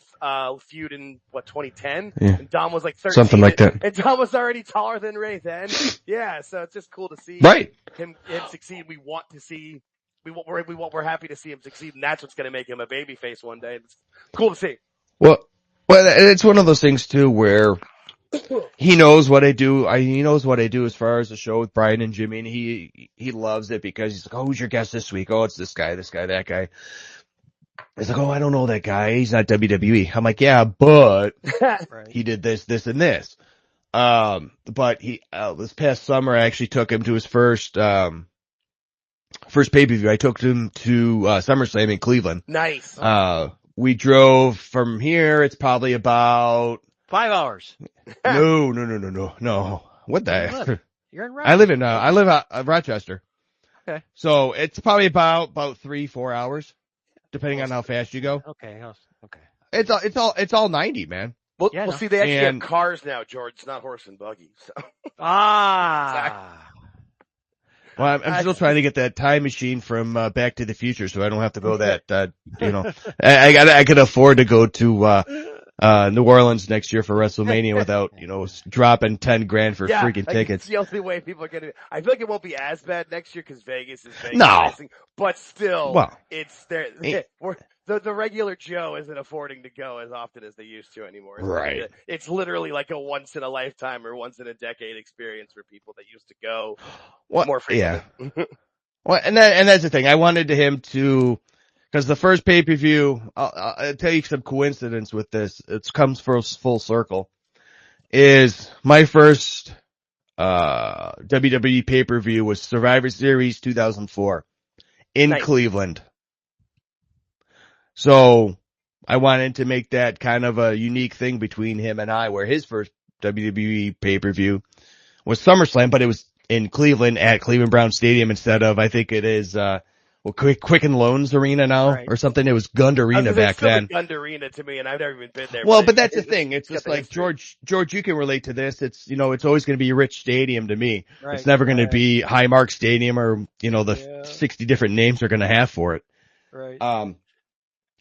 feud in 2010, and Dom was like 13, something like that, and Dom was already taller than Rey then. Yeah, so it's just cool to see him succeed. We want to see, we're happy to see him succeed, and that's what's going to make him a babyface one day. It's cool to see. Well, it's one of those things too where he knows what I do. He knows what I do as far as the show with Brian and Jimmy, and he loves it, because he's like, oh, who's your guest this week? Oh, it's this guy, that guy. He's like, oh, I don't know that guy. He's not WWE. I'm like, yeah, but he did this, and this. But he, this past summer, I actually took him to his first pay-per-view. I took him to, SummerSlam in Cleveland. Nice. We drove from here. It's probably about 5 hours. No. What the heck? You're in Rochester. I live out Rochester. Okay. So it's probably about 3-4 hours, depending on how fast you go. Okay. It's all 90, man. Well, see, they actually have cars now, George. It's not horse and buggy. So. Exactly. Well, I'm still trying to get that time machine from Back to the Future, so I don't have to go that. I could afford to go to New Orleans next year for WrestleMania without dropping $10,000 for freaking tickets. It's the only way people are gonna. I feel like it won't be as bad next year, because Vegas is Vegas. No, but still, it's there. The regular Joe isn't affording to go as often as they used to anymore. Right. It's literally like a once in a lifetime or once in a decade experience for people that used to go more frequently. Yeah. Well, and that's the thing. I wanted him to, because the first pay-per-view, I'll tell you some coincidence with this. It comes full circle. Is my first WWE pay-per-view was Survivor Series 2004 in Cleveland. So I wanted to make that kind of a unique thing between him and I, where his first WWE pay-per-view was SummerSlam, but it was in Cleveland at Cleveland Brown Stadium instead of, I think it is, Quicken Loans Arena now or something. It was Gund Arena back then. Gund Arena to me, and I've never even been there. Well, but that's the thing. It's just like George, you can relate to this. It's, it's always going to be a Rich Stadium to me. Right. It's never going to be Highmark Stadium, or, the 60 different names they're going to have for it. Right.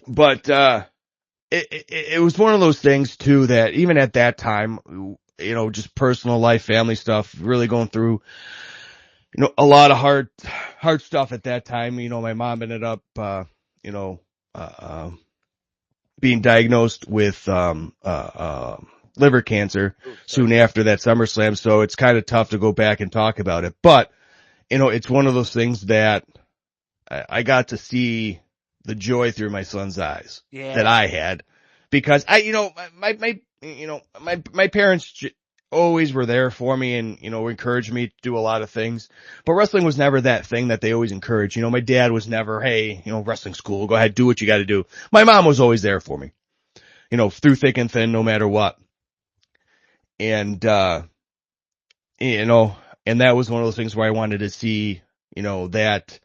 But, it was one of those things too that even at that time, just personal life, family stuff, really going through, a lot of hard stuff at that time. My mom ended up, being diagnosed with, liver cancer soon after that SummerSlam. So it's kind of tough to go back and talk about it, but it's one of those things that I got to see the joy through my son's eyes that I had, because my parents always were there for me and, encouraged me to do a lot of things, but wrestling was never that thing that they always encouraged. My dad was never, hey, wrestling school, go ahead, do what you got to do. My mom was always there for me, through thick and thin, no matter what. And, and that was one of those things where I wanted to see, that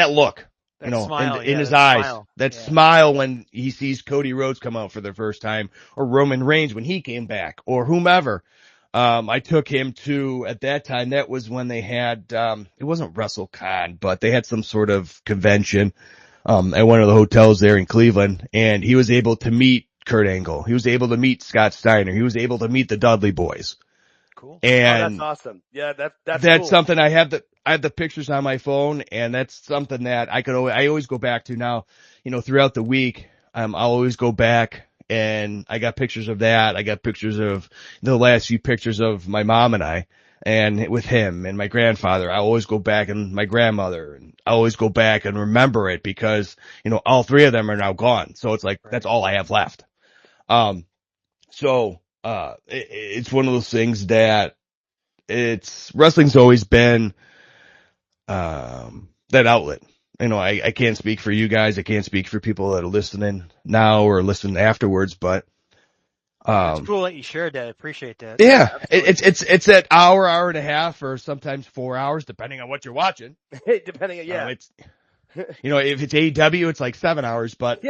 look, smile, in his eyes, smile. that smile when he sees Cody Rhodes come out for the first time, or Roman Reigns when he came back, or whomever. I took him to, at that time, that was when they had, it wasn't WrestleCon, but they had some sort of convention, at one of the hotels there in Cleveland, and he was able to meet Kurt Angle. He was able to meet Scott Steiner. He was able to meet the Dudley Boys. Cool. And that's awesome. Yeah, that's cool. Something I have the pictures on my phone, and that's something that I always go back to now, throughout the week. I'll always go back, and I got pictures of that. I got pictures of the last few pictures of my mom and I, and with him and my grandfather. I always go back, and my grandmother, and I always go back and remember it because, all three of them are now gone. So it's like, that's all I have left. It's one of those things that wrestling's always been, that outlet. I can't speak for you guys. I can't speak for people that are listening now or listen afterwards, but, it's cool that you shared that. I appreciate that. Yeah. It's that hour and a half, or sometimes 4 hours, depending on what you're watching. Depending on, yeah. If it's AEW, it's like 7 hours, but,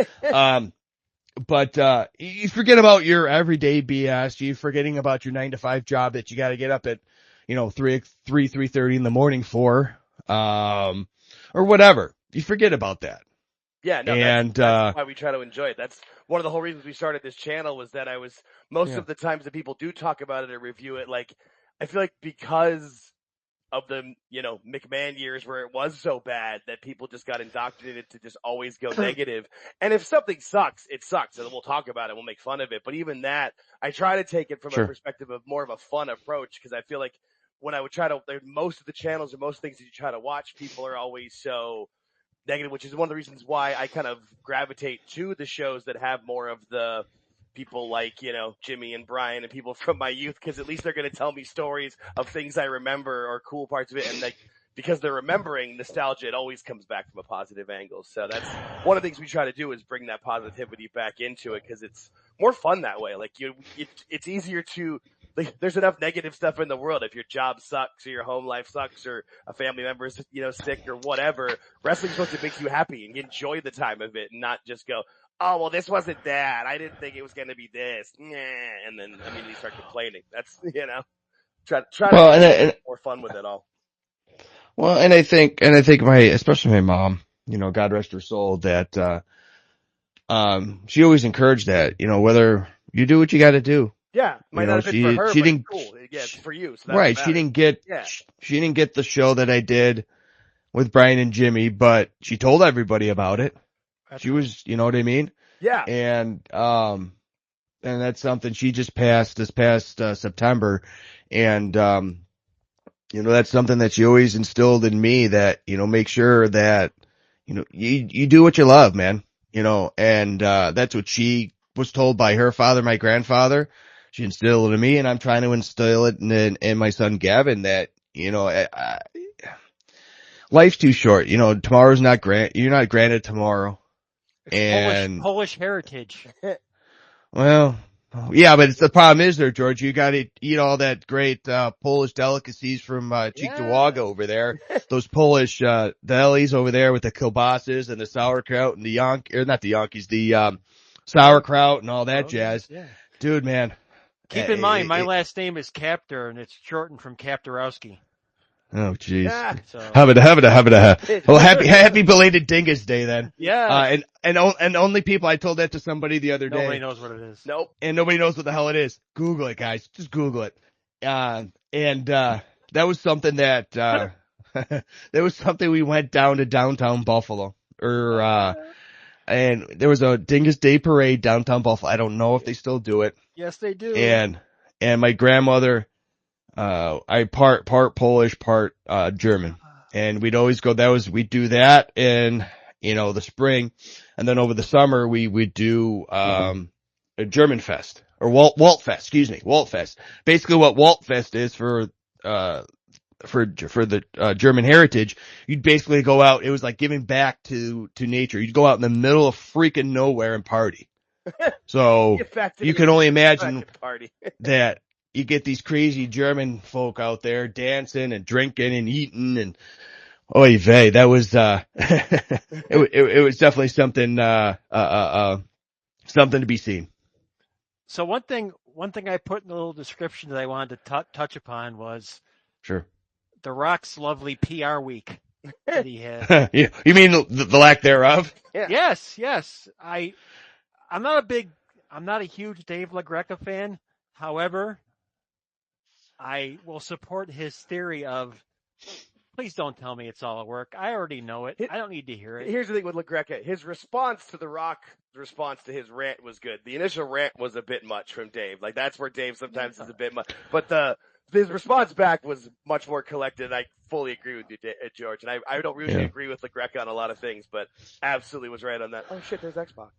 you forget about your everyday BS. You're forgetting about your 9 to 5 job that you got to get up at, 3:30 in the morning for, or whatever. You forget about that. Yeah, no, and that's why we try to enjoy it. That's one of the whole reasons we started this channel, was that most of the times that people do talk about it or review it, like, I feel like because of the, McMahon years where it was so bad that people just got indoctrinated to just always go negative. And if something sucks, it sucks, and we'll talk about it, we'll make fun of it. But even that, I try to take it from a perspective of more of a fun approach, because I feel like when I would try to, most of the channels or most things that you try to watch, people are always so negative, which is one of the reasons why I kind of gravitate to the shows that have more of the people like, Jimmy and Brian and people from my youth, because at least they're going to tell me stories of things I remember or cool parts of it. And because they're remembering nostalgia, it always comes back from a positive angle. So that's one of the things we try to do, is bring that positivity back into it, because it's more fun that way. Like it's easier to, there's enough negative stuff in the world. If your job sucks, or your home life sucks, or a family member is, sick or whatever, wrestling's supposed to make you happy and enjoy the time of it, and not just go, oh, well, this wasn't that. I didn't think it was going to be this. And then immediately start complaining. That's, try to have more fun with it all. Well, and I think especially my mom, God rest her soul, that, she always encouraged that, whether you do what you got to do. Yeah, might not have been for her, she but didn't, cool. Yeah, it's for you. So right. She didn't get the show that I did with Brian and Jimmy, but she told everybody about it. She was, you know what I mean? Yeah. And that's something she just passed this past, September. And, that's something that she always instilled in me, that, make sure that, you do what you love, man, and, that's what she was told by her father, my grandfather. She instilled it in me, and I'm trying to instill it in my son Gavin, that, life's too short. Tomorrow's not you're not granted tomorrow. It's and Polish heritage. Well, yeah, but the problem is there, George, you gotta eat all that great, Polish delicacies from, Cheektowaga over there. Those Polish, delis over there with the kielbasas and the sauerkraut and the sauerkraut and all that jazz. Yeah. Dude, man. Keep in mind, my last name is Captor, and it's shortened from Kaptorowski. Oh, jeez. Yeah. So. Well, happy belated Dingus Day then. Yeah. And only people, I told that to somebody the other day. Nobody knows what it is. Nope. And nobody knows what the hell it is. Google it, guys. Just Google it. That was something that, that was something we went down to downtown Buffalo, or, and there was a Dingus Day parade downtown Buffalo. I don't know if they still do it. Yes, they do. And my grandmother, I part Polish, part, German. And we'd always go, we'd do that in, the spring. And then over the summer, we would do, a German Fest or Walt Fest. Basically what Walt Fest is for the German heritage, you'd basically go out. It was like giving back to nature. You'd go out in the middle of freaking nowhere and party. So you can only imagine that you get these crazy German folk out there dancing and drinking and eating and oy vey. That was it was definitely something something to be seen. So one thing I put in the little description that I wanted to touch upon was sure The Rock's lovely PR week that he had. You mean the lack thereof? Yeah. Yes. I'm not a huge Dave LaGreca fan. However, I will support his theory of, please don't tell me it's all a work. I already know it. I don't need to hear it. Here's the thing with LaGreca. His response to The Rock's response to his rant was good. The initial rant was a bit much from Dave. Like, that's where Dave sometimes is a bit much. But his response back was much more collected. I fully agree with you, George. And I don't really agree with LaGreca on a lot of things, but absolutely was right on that. Oh, shit, there's Xbox.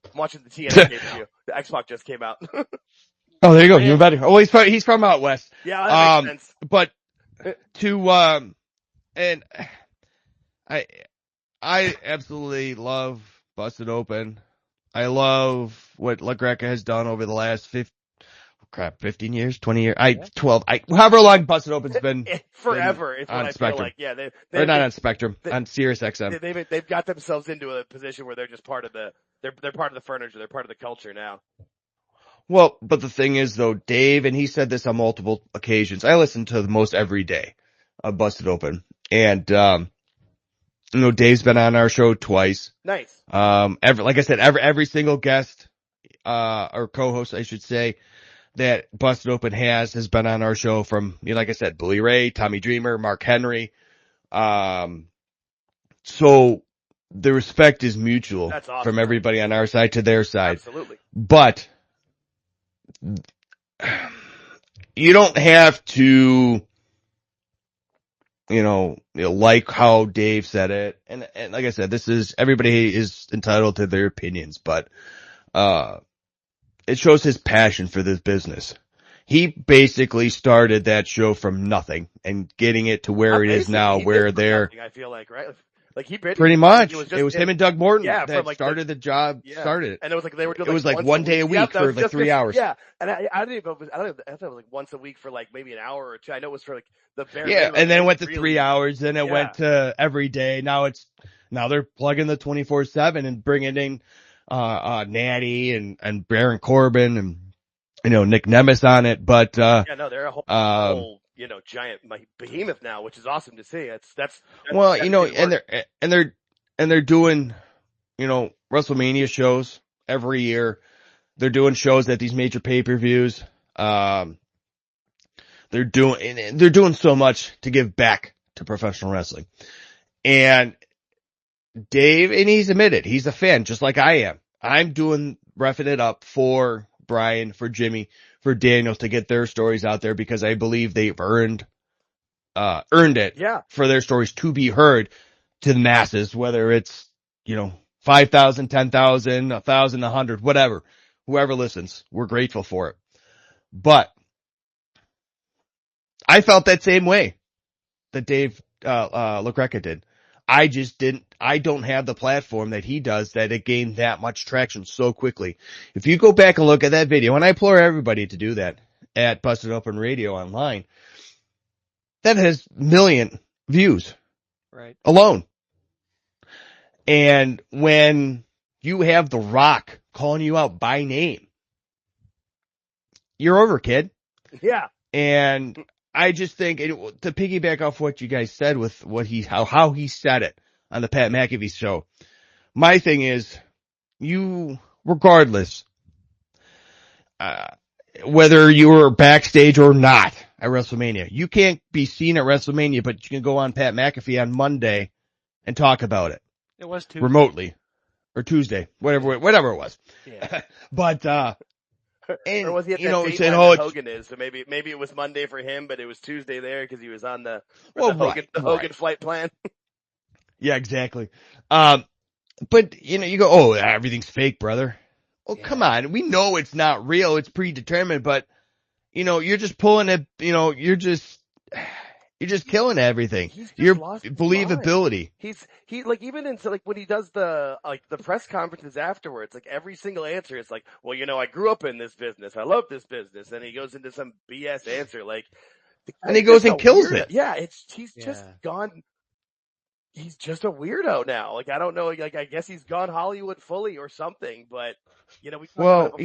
I'm watching the TNA game with you. The Xbox just came out. Oh, there you go. You're better. Oh, he's from out west. Yeah, that makes sense. But and I absolutely love Busted Open. I love what LaGreca has done over the last 15 years, 20 years, 12, however long Busted Open's been. Forever. It's on what I Spectrum. feel like. Yeah, they're not on Spectrum, on Sirius XM. They've got themselves into a position where they're just part of they're part of the furniture. They're part of the culture now. Well, but the thing is though, Dave, and he said this on multiple occasions, I listen to the most every day of Busted Open. And, Dave's been on our show twice. Nice. Like I said, every single guest, or co-host, I should say, that Busted Open has been on our show from, like I said, Bully Ray, Tommy Dreamer, Mark Henry. So the respect is mutual. That's awesome. From everybody on our side to their side. Absolutely. But you don't have to, like how Dave said it. And like I said, everybody is entitled to their opinions, but, it shows his passion for this business. He basically started that show from nothing and getting it to where it is now, where they're, I feel like, right? Like he pretty much. It was him and Doug Morton that started the job, started it. And it was like they were doing it was like one day a week for like 3 hours. Yeah. And I thought it was like once a week for like maybe an hour or two. I know it was for like the very and then it went to 3 hours, then it went to every day. Now they're plugging the 24/7 and bringing in Natty and Baron Corbin and Nick Nemes on it, but they're a whole giant behemoth now, which is awesome to see. That's well, and they're doing WrestleMania shows every year. They're doing shows at these major pay-per-views. They're doing so much to give back to professional wrestling. And Dave, and he's admitted, he's a fan, just like I am. I'm doing Refin It Up for Brian, for Jimmy, for Daniel to get their stories out there because I believe they've earned it for their stories to be heard to the masses, whether it's, 5,000, 10,000, 1,000, 100, whatever, whoever listens, we're grateful for it. But I felt that same way that Dave, LaGreca did. I don't have the platform that he does that it gained that much traction so quickly. If you go back and look at that video, and I implore everybody to do that at Busted Open Radio online, that has 1 million views. Right. Alone. And when you have The Rock calling you out by name, you're over, kid. Yeah. And I just think, to piggyback off what you guys said with how he said it on the Pat McAfee show, my thing is, regardless, whether you were backstage or not at WrestleMania, you can't be seen at WrestleMania, but you can go on Pat McAfee on Monday and talk about it. It was Tuesday. Remotely. or Tuesday, whatever it was. Yeah. But, and, or was he at you that know, date saying, line oh, that it's, Hogan is? So maybe it was Monday for him, but it was Tuesday there because he was on the well, Hogan flight plan. Yeah, exactly. But, you know, you go, oh, everything's fake, brother. Well, come on. We know it's not real. It's predetermined, but, you know, you're just pulling it, you know, you're just killing everything. He's just Your lost his believability. mind. He like even in so like when he does the press conferences afterwards, like every single answer is like, well, you know, I grew up in this business. I love this business. And he goes into some BS answer like, And he goes and kills it. Yeah, he's just gone. He's just a weirdo now. Like, I don't know. Like, I guess he's gone Hollywood fully or something, but, you know, he's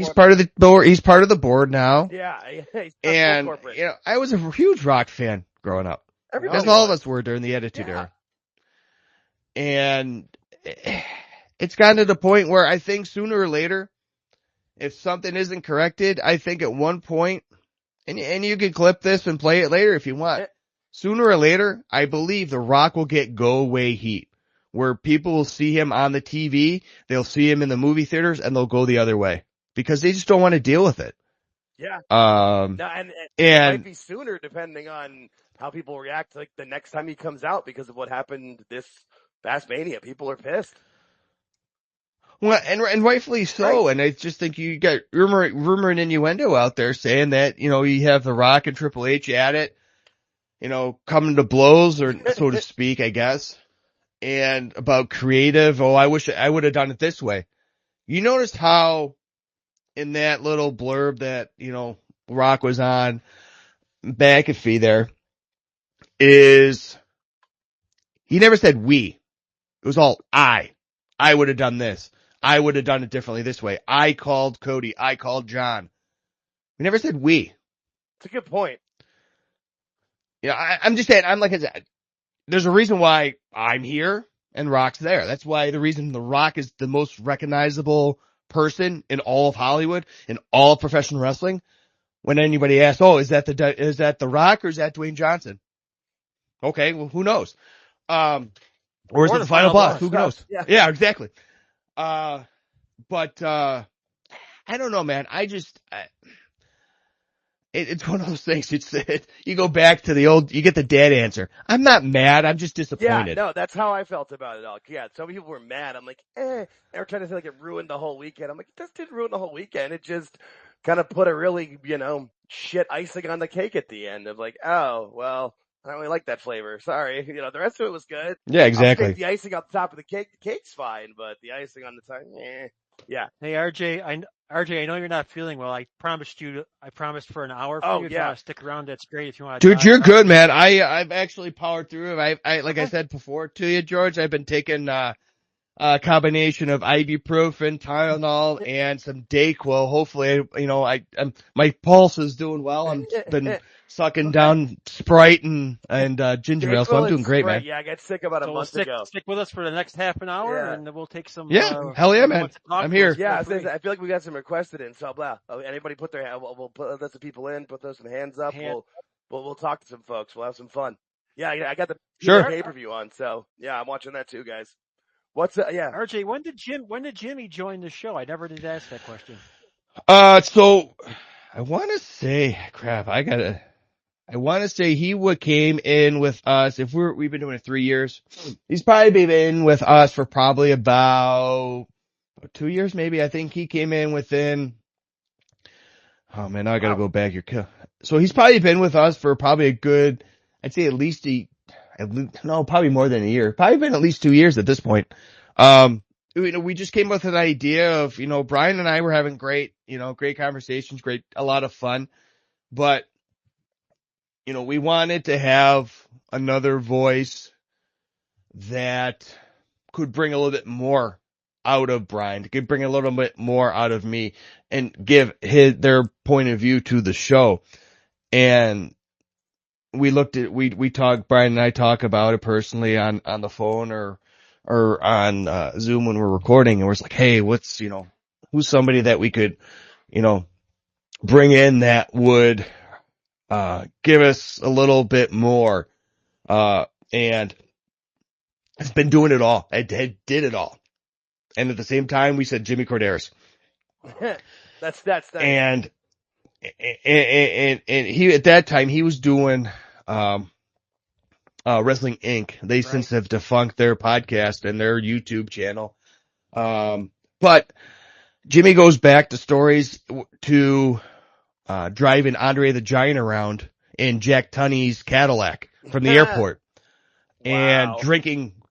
part of the board. He's part of the board now. Yeah. He's and, corporate. you know, I was a huge rock fan growing up. As all of us were during the Attitude Era. And it's gotten to the point where I think sooner or later, if something isn't corrected, I think at one point, and you can clip this and play it later if you want. Sooner or later, I believe The Rock will get go away heat, where people will see him on the TV, they'll see him in the movie theaters, and they'll go the other way because they just don't want to deal with it. Yeah. And it might be sooner depending on how people react like the next time he comes out because of what happened this past Mania. People are pissed. Well, and rightfully so. Right. And I just think you got rumor and innuendo out there saying that, you know, you have The Rock and Triple H at it, you know, coming to blows or so to speak, I guess. And about creative. Oh, I wish I would have done it this way. You noticed how in that little blurb that, you know, Rock was on McAfee there is he never said we. It was all I would have done this. I would have done it differently this way. I called Cody. I called John. We never said we. It's a good point. Yeah, I'm just saying, I said, there's a reason why I'm here and Rock's there. That's why the reason The Rock is the most recognizable person in all of Hollywood, in all of professional wrestling. When anybody asks, oh, is that The Rock or is that Dwayne Johnson? Okay, well, who knows? Or is it the final boss? Who knows? Yeah, exactly. But I don't know, man. It's one of those things. You go back to you get the dad answer. I'm not mad. I'm just disappointed. Yeah, no, that's how I felt about it all. Yeah, some people were mad. I'm like, They were trying to say like it ruined the whole weekend. I'm like, this didn't ruin the whole weekend. It just kind of put a really, you know, shit icing on the cake at the end of like, oh, well, I don't really like that flavor. Sorry. You know, the rest of it was good. Yeah, exactly. The icing on the top of the cake's fine, but the icing on the top, yeah. Hey, RJ, I know you're not feeling well. I promised for an hour for you. If you want to stick around, that's great. If you want to. Dude, you're good, man. I've actually powered through it. Like I said before to you, George, I've been taking, a combination of ibuprofen, Tylenol, and some Dayquil. Hopefully, you know, my pulse is doing well. I've been sucking down Sprite and ginger ale, so I'm doing great, man. Yeah, I got sick about a month ago. Stick with us for the next half an hour, and we'll take some. Hell yeah, man. I'm here. Yeah, I feel like we got some requested in, so blah. Anybody put their hand? We'll let some people in. Put some hands up. We'll talk to some folks. We'll have some fun. Yeah, I got the pay-per-view on, so yeah, I'm watching that too, guys. RJ, when did Jimmy join the show? I never did ask that question. So I want to say, I want to say he came in with us. If we've been doing it 3 years, he's probably been in with us for probably about 2 years, maybe. I think he came in within. Oh man, now I got to go back here. So he's probably been with us for probably a good, I'd say probably more than a year. Probably been at least 2 years at this point. You know, we just came with an idea of, you know, Brian and I were having great conversations, a lot of fun, but, you know, we wanted to have another voice that could bring a little bit more out of Brian, could bring a little bit more out of me and give their point of view to the show. And we talked, Brian and I talk about it personally on the phone or on Zoom when we're recording, and we're just like, hey, who's somebody that we could, you know, bring in that would give us a little bit more, and it's been doing it all. I did it all. And at the same time, we said Jimmy Korderas. That's nice. And he, at that time, he was doing, Wrestling Inc. They since have defunct their podcast and their YouTube channel. But Jimmy goes back to stories to, driving Andre the Giant around in Jack Tunney's Cadillac from the airport. Wow. And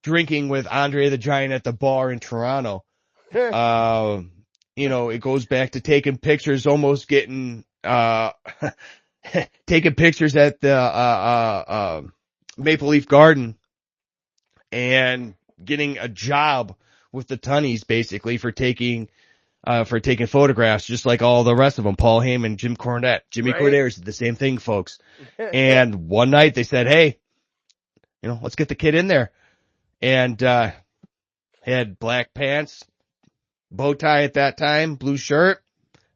drinking with Andre the Giant at the bar in Toronto. You know, it goes back to taking pictures, almost getting, taking pictures at the, Maple Leaf Garden and getting a job with the Tunnies basically for taking photographs, just like all the rest of them. Paul Heyman, Jim Cornette, Jimmy Korderas did the same thing, folks. And one night they said, hey, you know, let's get the kid in there. And, had black pants, bow tie at that time, blue shirt,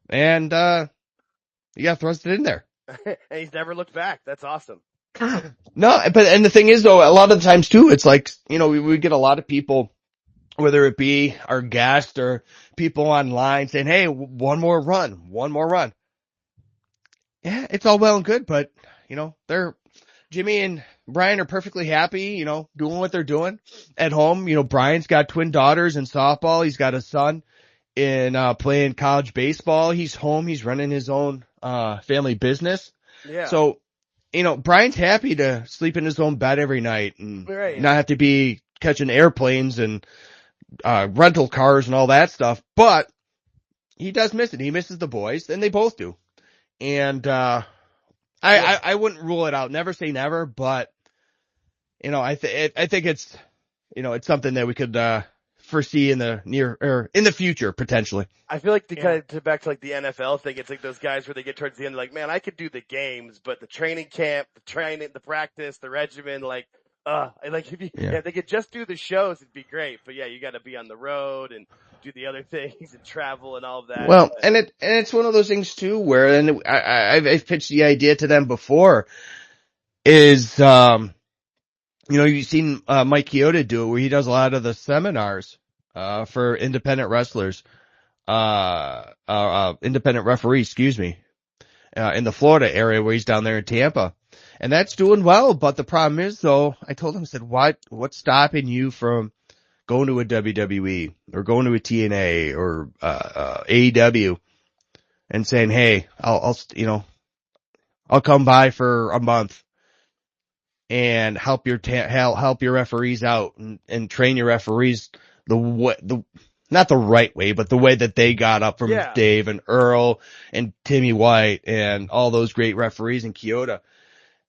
and, he got thrusted in there. And he's never looked back. That's awesome. No, and the thing is though, a lot of the times too, it's like, you know, we get a lot of people, whether it be our guest or people online saying, hey, one more run. Yeah, it's all well and good, but you know, Jimmy and Brian are perfectly happy, you know, doing what they're doing at home. You know, Brian's got twin daughters in softball. He's got a son in, playing college baseball. He's home. He's running his own, family business. Yeah. So, you know, Brian's happy to sleep in his own bed every night and not have to be catching airplanes and, rental cars and all that stuff, but he does miss it. He misses the boys, and they both do. And, I wouldn't rule it out. Never say never, but, you know, I think it's, you know, it's something that we could, foresee in the future, potentially. I feel like kind of back to like the NFL thing, it's like those guys where they get towards the end, like, man, I could do the games, but the training camp, the practice, the regimen, like if they could just do the shows, it'd be great. But yeah, you got to be on the road and do the other things and travel and all of that. Well, and it's one of those things too, where, and I've pitched the idea to them before, is, you know, you've seen, Mike Chioda do it, where he does a lot of the seminars, for independent wrestlers, independent referees, in the Florida area, where he's down there in Tampa. And that's doing well, but the problem is though, I told him, I said, what's stopping you from going to a WWE or going to a TNA or, AEW and saying, hey, I'll come by for a month and help your referees out and train your referees not the right way, but the way that they got up from Dave and Earl and Timmy White and all those great referees in Kyoto.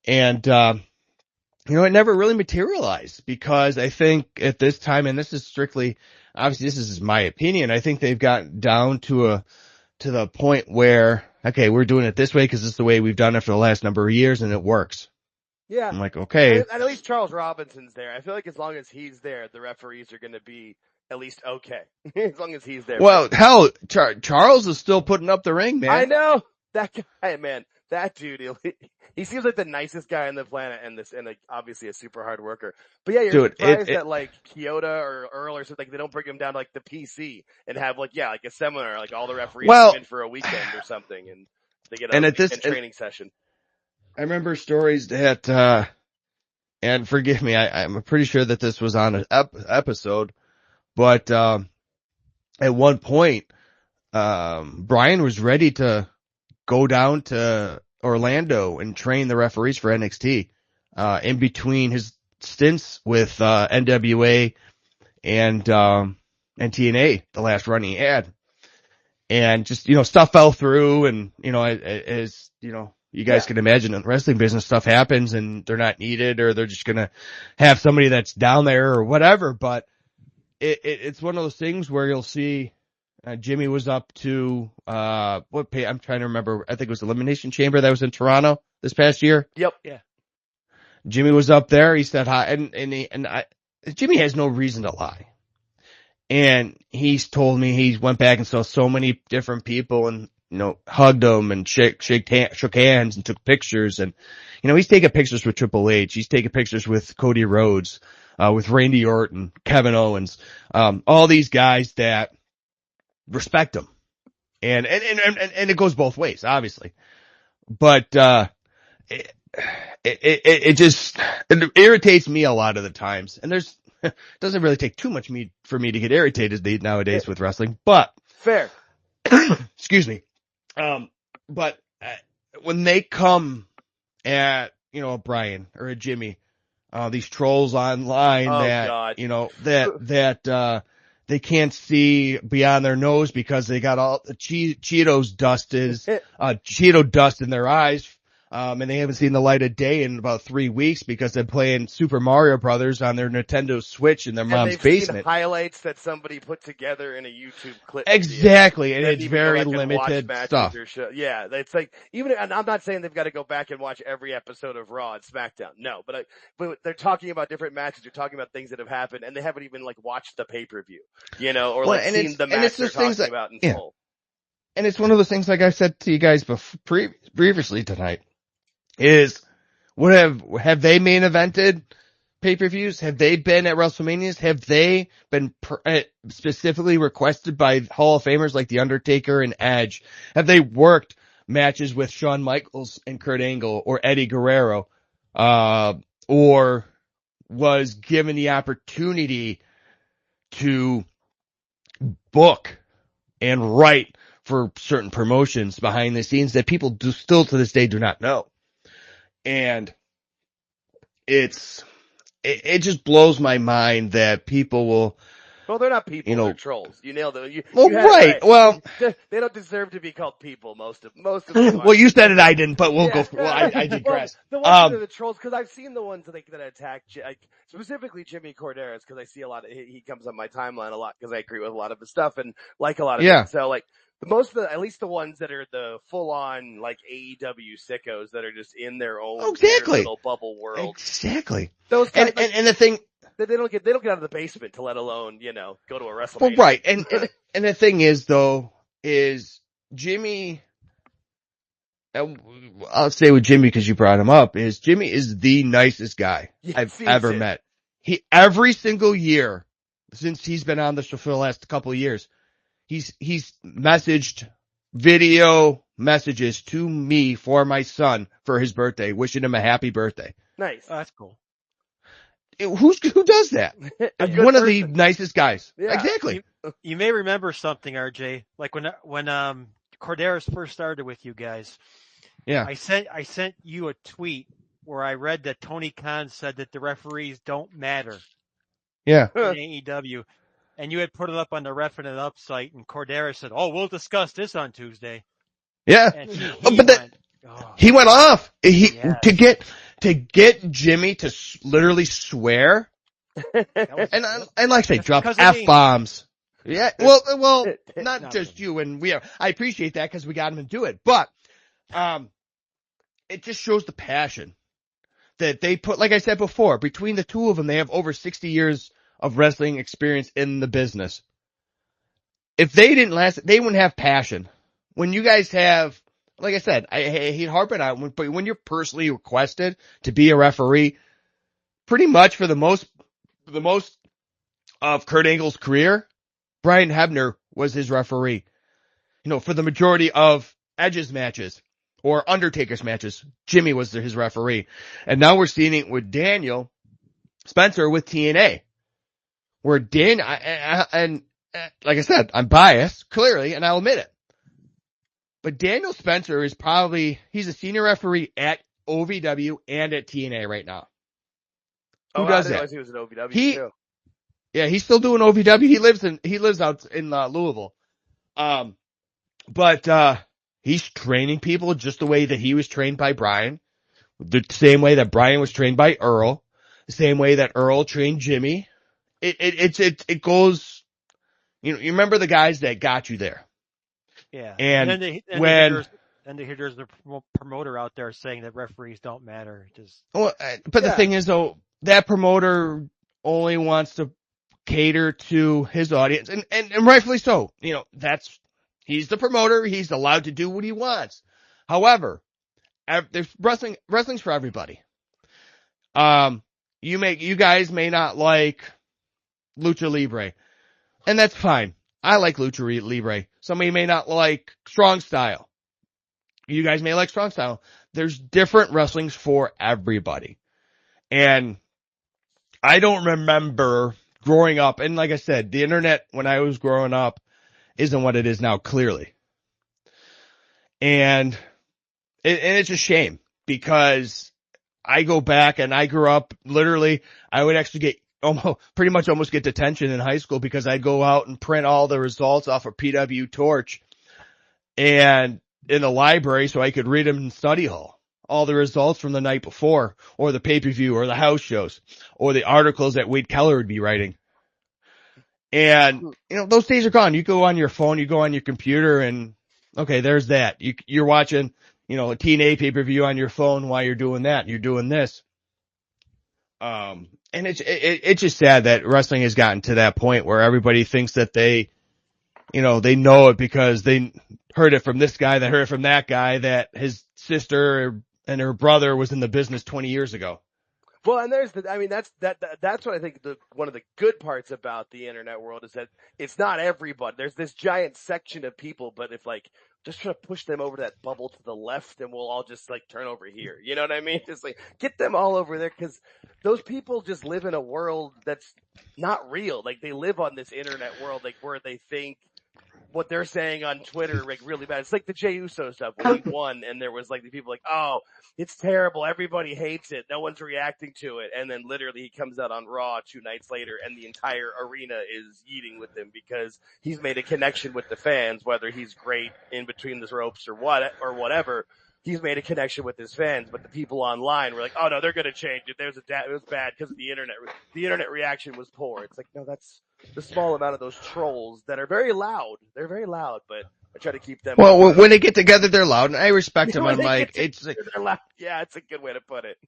And, you know, it never really materialized because I think at this time, and this is strictly, obviously this is my opinion, I think they've gotten down to the point where, okay, we're doing it this way because it's the way we've done it for the last number of years and it works. Yeah. I'm like, okay. And at least Charles Robinson's there. I feel like as long as he's there, the referees are going to be at least okay. As long as he's there. Well, hell, Charles is still putting up the ring, man. I know. That guy, man. That dude, he seems like the nicest guy on the planet and like obviously a super hard worker. But yeah, you're surprised that like Kyoto or Earl or something, like they don't bring him down to like the PC and have like a seminar, like all the referees come in for a weekend or something and they get a training session. I remember stories that, and forgive me, I'm pretty sure that this was on an episode, but, at one point, Brian was ready to go down to Orlando and train the referees for NXT, in between his stints with, NWA and TNA, the last run he had. And just, you know, stuff fell through and, you know, as, you know, you guys can imagine in the wrestling business, stuff happens and they're not needed or they're just gonna have somebody that's down there or whatever. But it's one of those things where you'll see, Jimmy was up to, I'm trying to remember, I think it was Elimination Chamber that was in Toronto this past year. Yep. Yeah. Jimmy was up there. He said hi Jimmy has no reason to lie. And he's told me he went back and saw so many different people and hugged him and shook hands and took pictures. And, he's taking pictures with Triple H. He's taking pictures with Cody Rhodes, with Randy Orton, Kevin Owens, all these guys that respect him. And it goes both ways, obviously. But, it just irritates me a lot of the times. And it doesn't really take too much for me to get irritated nowadays with wrestling, but. Fair. Excuse me. But when they come at, a Brian or a Jimmy, these trolls online that they can't see beyond their nose because they got all the Cheetos Cheeto dust in their eyes. And they haven't seen the light of day in about 3 weeks because they're playing Super Mario Brothers on their Nintendo Switch in their mom's basement. Seen highlights that somebody put together in a YouTube clip. Exactly, and it's very limited stuff. Yeah, it's like and I'm not saying they've got to go back and watch every episode of Raw and SmackDown. No, but they're talking about different matches. They're talking about things that have happened, and they haven't even watched the pay-per-view, or seen the match they're talking about in full. And it's one of those things, like I said to you guys previously tonight. Is have they main evented pay-per-views? Have they been at WrestleManias? Have they been specifically requested by Hall of Famers like The Undertaker and Edge? Have they worked matches with Shawn Michaels and Kurt Angle or Eddie Guerrero? Or was given the opportunity to book and write for certain promotions behind the scenes that people still to this day do not know. And it just blows my mind that people will. Well, they're not people, they're trolls. You nailed it. Right. Well, they don't deserve to be called people. Most of them. Well, you said it, I didn't, but we'll go. I digress. The ones that are the trolls, because I've seen the ones that attack, specifically Jimmy Korderas, because I see a lot of he comes on my timeline a lot because I agree with a lot of his stuff and like a lot of it. So most of at least the ones that are the full-on AEW sickos that are just in their own little bubble world. Exactly. Those and the thing they don't get out of the basement to let alone go to a WrestleMania. Well, right. And the thing is though is Jimmy. I'll say with Jimmy because you brought him up is Jimmy is the nicest guy I've ever met. He every single year since he's been on the show for the last couple of years. He's messaged video messages to me for my son for his birthday, wishing him a happy birthday. Nice. Oh, that's cool. Who does that? I'm one of the nicest guys. Yeah. Exactly. You may remember something, RJ, like when Korderas first started with you guys. Yeah. I sent you a tweet where I read that Tony Khan said that the referees don't matter. Yeah. In AEW. And you had put it up on the Refin It Up site, and Korderas said, "Oh, we'll discuss this on Tuesday." Yeah, and he went off. To get Jimmy to literally swear, and like I say, drop F-bombs. Yeah, well, not just you, and I appreciate that because we got him to do it, but it just shows the passion that they put. Like I said before, between the two of them, they have over 60 years of wrestling experience in the business. If they didn't last, they wouldn't have passion. When you guys have, like I said, I hate harping on it, but when you're personally requested to be a referee, pretty much for the most of Kurt Angle's career, Brian Hebner was his referee. For the majority of Edge's matches or Undertaker's matches, Jimmy was his referee. And now we're seeing it with Daniel Spencer with TNA. Where and like I said, I'm biased, clearly, and I'll admit it. But Daniel Spencer is he's a senior referee at OVW and at TNA right now. Who does that? He was at OVW too. Yeah, he's still doing OVW. He lives out in Louisville. But he's training people just the way that he was trained by Brian. The same way that Brian was trained by Earl. The same way that Earl trained Jimmy. It goes, you remember the guys that got you there. Yeah. And there's the promoter out there saying that referees don't matter. The thing is though, that promoter only wants to cater to his audience and rightfully so. He's the promoter. He's allowed to do what he wants. However, there's wrestling's for everybody. You guys may not like Lucha Libre, and that's fine. I like Lucha Libre. Somebody may not like strong style. You guys may like strong style. There's different wrestlings for everybody. And I don't remember growing up, and like I said, the internet when I was growing up isn't what it is now, clearly. And it's a shame because I go back and I grew up literally, I would actually get almost get detention in high school because I'd go out and print all the results off a PW Torch and in the library so I could read them in study hall. All the results from the night before, or the pay-per-view, or the house shows, or the articles that Wade Keller would be writing. And, those days are gone. You go on your phone, you go on your computer, and, okay, there's that. You're watching, a TNA pay-per-view on your phone while you're doing that, you're doing this. And it's just sad that wrestling has gotten to that point where everybody thinks that they know it because they heard it from this guy, that heard it from that guy, that his sister and her brother was in the business 20 years ago. Well, and that's what I think one of the good parts about the internet world is that it's not everybody. There's this giant section of people, but if just try to push them over that bubble to the left and we'll all just turn over here. You know what I mean? Just get them all over there because those people just live in a world that's not real. They live on this internet world, where they think what they're saying on Twitter, really bad. It's like the Jey Uso stuff when he won and there was the people oh, it's terrible. Everybody hates it. No one's reacting to it. And then literally he comes out on Raw 2 nights later and the entire arena is eating with him because he's made a connection with the fans, whether he's great in between the ropes or whatever. He's made a connection with his fans, but the people online were oh no, they're going to change it. It was bad because of the internet. The internet reaction was poor. It's no, that's the small amount of those trolls that are very loud. They're very loud, but I try to keep them. Well, when they get together, they're loud, and I respect them. I'm they're loud. Yeah, it's a good way to put it.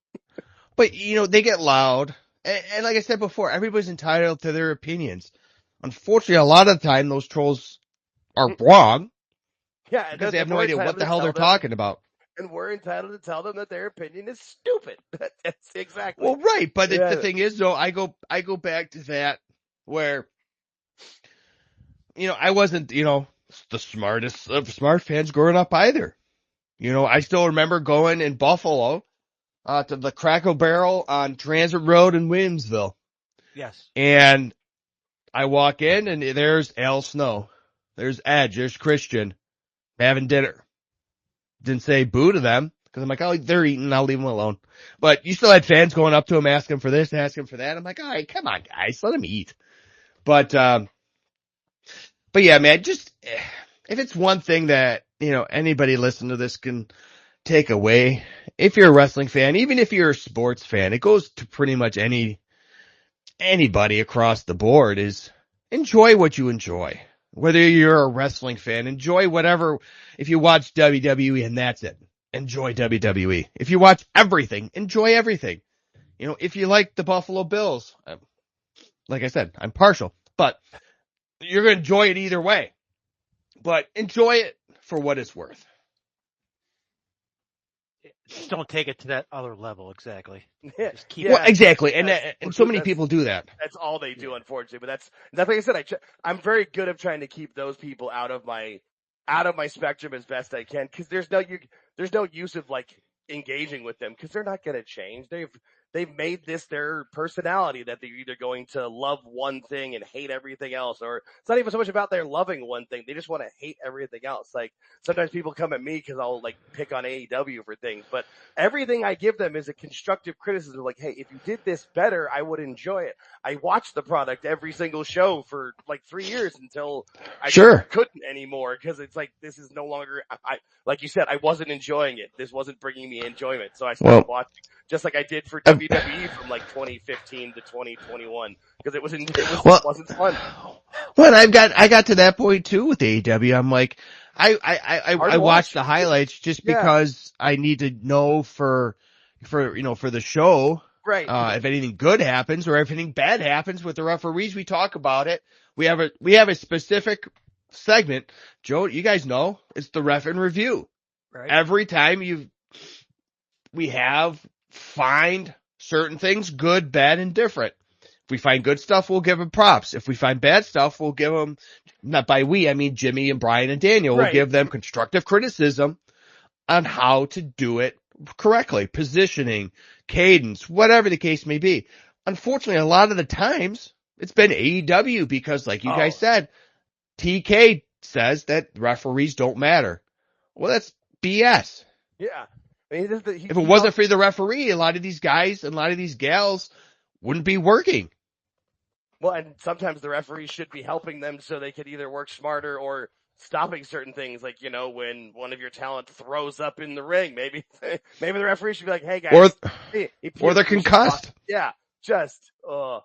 But they get loud, and like I said before, everybody's entitled to their opinions. Unfortunately, a lot of the time, those trolls are wrong. Yeah, because they have no idea what the hell they're talking about. And we're entitled to tell them that their opinion is stupid. That's exactly. Well, right, but the thing is, though, I go back to that where, I wasn't, the smartest of smart fans growing up either. I still remember going in Buffalo, to the Cracker Barrel on Transit Road in Williamsville. Yes. And I walk in and there's Al Snow. There's Edge. There's Christian having dinner. Didn't say boo to them because I'm oh, they're eating. I'll leave them alone. But you still had fans going up to them, asking for this, asking for that. I'm all right, come on, guys, let them eat. But yeah, man, just if it's one thing that anybody listening to this can take away, if you're a wrestling fan, even if you're a sports fan, it goes to pretty much anybody across the board is enjoy what you enjoy. Whether you're a wrestling fan, enjoy whatever. If you watch WWE and that's it, enjoy WWE. If you watch everything, enjoy everything. If you like the Buffalo Bills, like I said, I'm partial, but you're going to enjoy it either way. But enjoy it for what it's worth. Just don't take it to that other level, exactly. Yeah. Just keep well, exactly, and so many people do that. That's all they do, unfortunately. But that's like I said. I'm very good at trying to keep those people out of my spectrum as best I can because there's no use of engaging with them because they're not going to change. They've made this their personality that they're either going to love one thing and hate everything else, or it's not even so much about their loving one thing. They just want to hate everything else. Sometimes people come at me because I'll pick on AEW for things, but everything I give them is a constructive criticism. Hey, if you did this better, I would enjoy it. I watched the product every single show for 3 years until I couldn't anymore because it's this is no longer, like you said, I wasn't enjoying it. This wasn't bringing me enjoyment. So I stopped watching, just like I did for WWE from 2015 to 2021 because it wasn't fun. Well, I got to that point too with AEW. I'm I watch the highlights just because I need to know for the show. Right. If anything good happens or if anything bad happens with the referees, we talk about it. We have a specific segment, Joe, you guys know, it's the Ref and Review. Right. Every time we find certain things, good, bad, and different. If we find good stuff, we'll give them props. If we find bad stuff, we'll give them, not by we, I mean Jimmy and Brian and Daniel, we'll give them constructive criticism on how to do it correctly. Positioning, cadence, whatever the case may be. Unfortunately, a lot of the times, it's been AEW because, like you guys said, TK says that referees don't matter. Well, that's BS. Yeah. I mean, if it wasn't for the referee, a lot of these guys and a lot of these gals wouldn't be working. Well, and sometimes the referees should be helping them so they could either work smarter or stopping certain things. Like, you know, when one of your talent throws up in the ring, maybe the referee should be like, hey guys. Or they're concussed. Yeah. Just, no,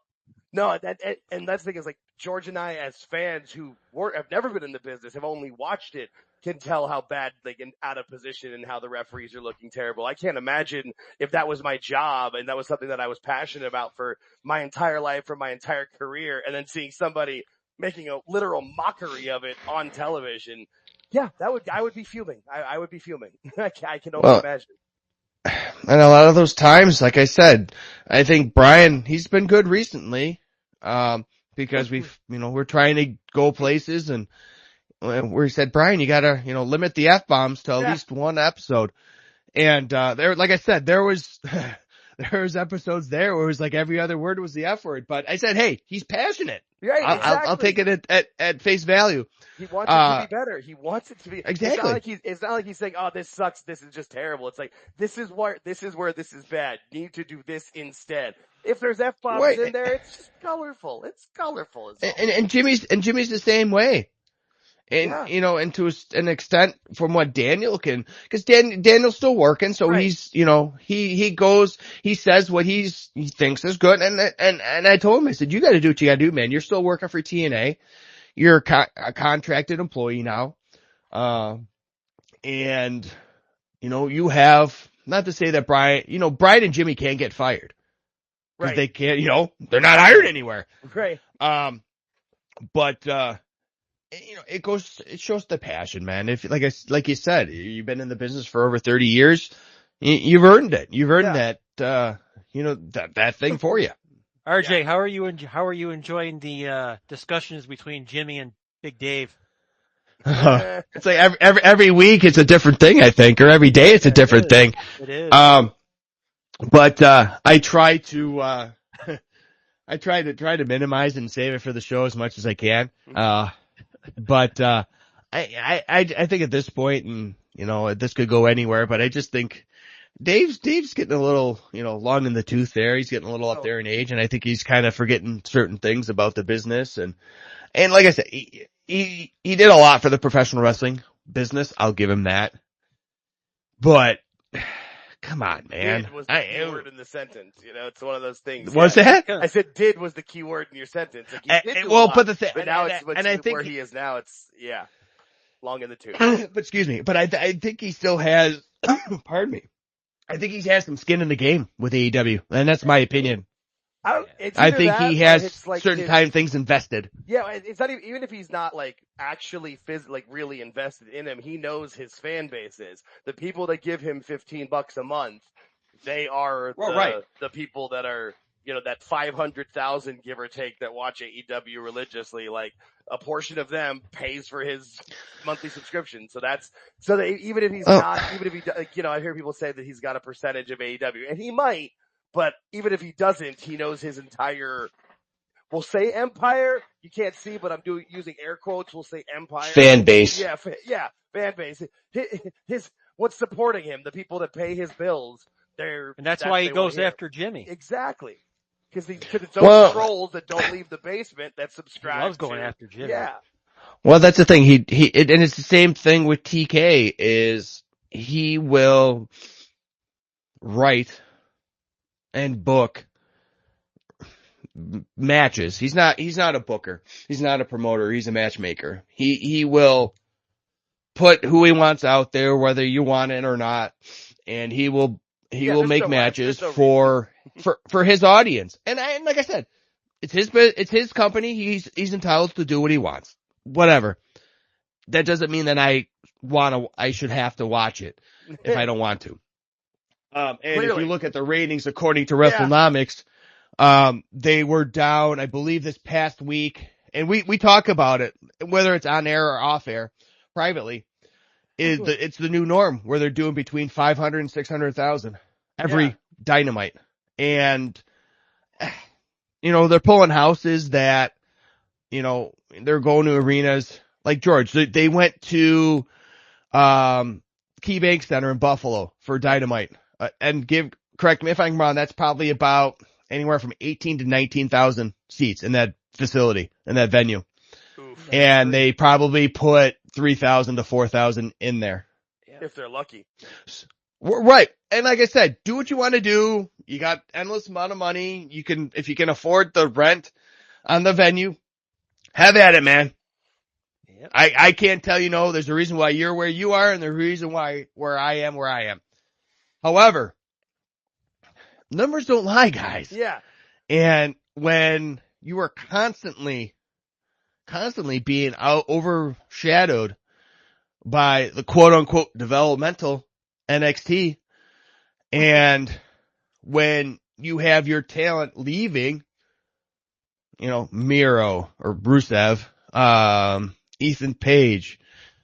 and that's the thing is like George and I as fans who have never been in the business, have only watched it, can tell how bad they get out of position and how the referees are looking terrible. I can't imagine if that was my job and that was something that I was passionate about for my entire life, for my entire career, and then seeing somebody making a literal mockery of it on television. Yeah, I would be fuming. I would be fuming. I can only imagine. And a lot of those times, like I said, I think Brian, he's been good recently, because we're trying to go places and where he said, Brian, you gotta, limit the F-bombs to at least one episode. And, like I said, there was episodes there where it was like every other word was the F word, but I said, hey, he's passionate. Right, exactly. I'll take it at face value. He wants it to be better. He wants it to be exactly. It's not like he's saying, "Oh, this sucks. This is just terrible." It's like this is where this is bad. You need to do this instead. If there's F-bombs in there, it's just colorful. It's colorful. And Jimmy's the same way. And, and to an extent from what Daniel can, cause Daniel's still working. So he's, he goes, he says what he thinks is good. And I told him, I said, you gotta do what you gotta do, man. You're still working for TNA. You're a contracted employee now. And, you have, not to say that Brian and Jimmy can't get fired. Cause they can't, they're not hired anywhere. Right. But, it shows the passion, man. If, like you said, you've been in the business for over 30 years, you've earned it. You've earned that, that thing for you. RJ, how are you enjoying the discussions between Jimmy and Big Dave? It's like every week it's a different thing, I think, or every day it's a different thing. It is. But I try to minimize and save it for the show as much as I can. But I think at this point, and this could go anywhere, but I just think Dave's getting a little, long in the tooth there. He's getting a little up there in age, and I think he's kind of forgetting certain things about the business. And like I said, he did a lot for the professional wrestling business. I'll give him that. But come on, man. Did was the key word in the sentence. It's one of those things. What's that? I said did was the key word in your sentence. Like, but now I think where he is now, it's, long in the tooth. But excuse me, but I think he still has, pardon me, I think he has some skin in the game with AEW, and that's my opinion. I think he has certain things invested. Yeah, it's not even if he's not actually really invested in him. He knows his fan base is the people that give him $15 a month. They are the people that are that 500,000 give or take that watch AEW religiously. Like a portion of them pays for his monthly subscription. So even if he's not, even if he I hear people say that he's got a percentage of AEW, and he might. But even if he doesn't, he knows his entire, we'll say empire. You can't see, but I'm using air quotes. We'll say empire. Fan base. Yeah, fan base. His what's supporting him? The people that pay his bills. And that's why he goes after Jimmy. Exactly. Because it's those trolls that don't leave the basement that subscribe. He loves going after Jimmy. Yeah. Well, that's the thing. And it's the same thing with TK is he will write and book matches. He's not a booker. He's not a promoter. He's a matchmaker. He will put who he wants out there, whether you want it or not. And he will make matches for his audience. And like I said, it's his company. He's entitled to do what he wants. Whatever. that doesn't mean that I should have to watch it if I don't want to. And Clearly. if you look at the ratings according to Wrestlenomics, they were down, I believe, this past week. And we talk about it, whether it's on air or off air, privately. It's the new norm where they're doing between 500 and 600,000 every Dynamite. And, they're pulling houses that, they're going to arenas like George. They went to, KeyBank Center in Buffalo for Dynamite. Correct me if I'm wrong, that's probably about anywhere from 18 to 19,000 seats in that facility, in that venue. Oof. And they probably put 3,000 to 4,000 in there. If they're lucky. Right. And like I said, do what you want to do. You got endless amount of money. If you can afford the rent on the venue, have at it, man. Yep. I can't tell you no. There's a reason why you're where you are and the reason why where I am. However, numbers don't lie, guys. Yeah. And when you are constantly being overshadowed by the quote unquote developmental NXT, and when you have your talent leaving, Miro or Rusev, Ethan Page,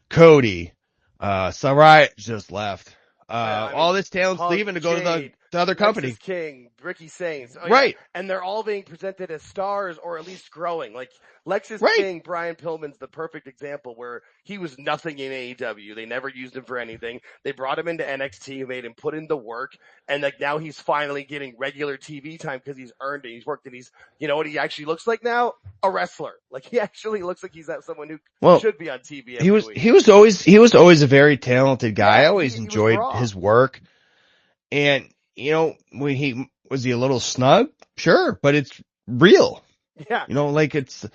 Cody, Sarai just left. All this talent's leaving to go to the other company. Lexus King, Ricky Saints. Right. Yeah. And they're all being presented as stars or at least growing. Like Lexus King, Brian Pillman's the perfect example where he was nothing in AEW. They never used him for anything. They brought him into NXT, made him put in the work, and like now he's finally getting regular TV time because he's earned it. He's worked it. He's, what he actually looks like now? A wrestler. Like he actually looks like he's someone who should be on TV every week. He was always a very talented guy. I always enjoyed his work. And, when he a little snug? Sure, but it's real. Yeah. It's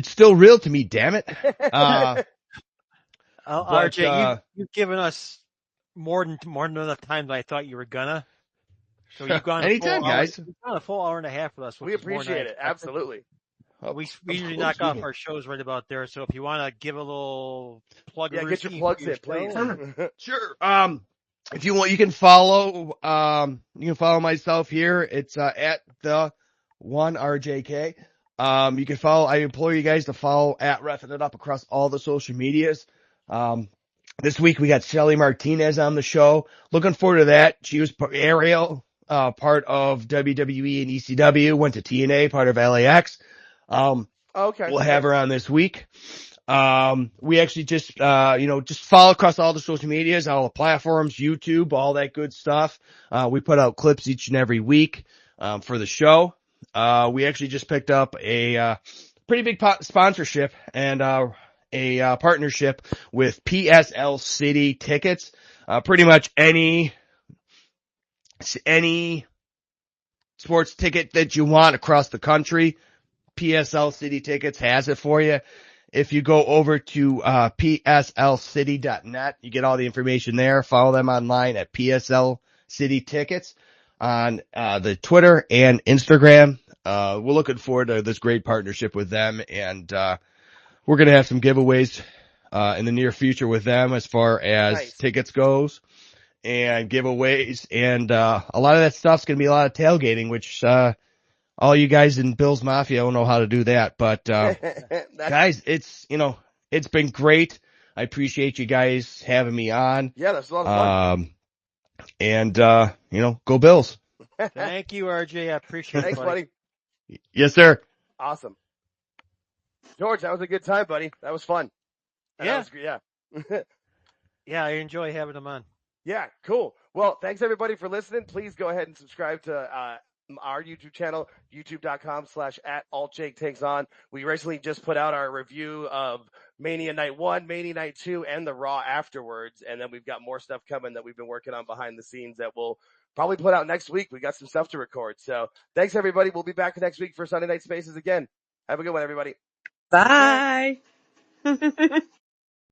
still real to me, damn it. RJ, you've given us more than enough time than I thought you were gonna. So you've gone anytime, guys. You've gone a full hour and a half with us. We appreciate it. Absolutely. We usually knock off our shows right about there. So if you want to give a little plug, get your plugs in, please. Sure. If you want, you can follow myself here. It's at the one RJK. You can follow. I implore you guys to follow at Refin It Up across all the social medias. This week we got Shelly Martinez on the show. Looking forward to that. She was Ariel, part of WWE and ECW. Went to TNA, part of LAX. Okay. We'll have her on this week. We actually just follow across all the social medias, all the platforms, YouTube, all that good stuff. We put out clips each and every week, for the show. We actually just picked up a, pretty big sponsorship and, a partnership with PSL City Tickets. Pretty much any sports ticket that you want across the country, PSL City Tickets has it for you. If you go over to pslcity.net, you get all the information there. Follow them online at PSL City Tickets on the Twitter and Instagram. We're looking forward to this great partnership with them, and we're going to have some giveaways in the near future with them as far as tickets goes and giveaways, and a lot of that stuff's going to be a lot of tailgating, which all you guys in Bill's Mafia don't know how to do that, but guys, it's been great. I appreciate you guys having me on. Yeah, that's a lot of fun. And go Bills. Thank you, RJ. I appreciate it. Thanks, buddy. Yes, sir. Awesome. George, that was a good time, buddy. That was fun. Yeah. Yeah. Yeah, I enjoy having them on. Yeah, cool. Well, thanks everybody for listening. Please go ahead and subscribe to our YouTube channel, youtube.com/@AltJake Takes On. We recently just put out our review of Mania Night 1, Mania Night 2, and the Raw afterwards. And then we've got more stuff coming that we've been working on behind the scenes that we'll probably put out next week. We got some stuff to record. So thanks everybody. We'll be back next week for Sunday Night Spaces again. Have a good one, everybody. Bye.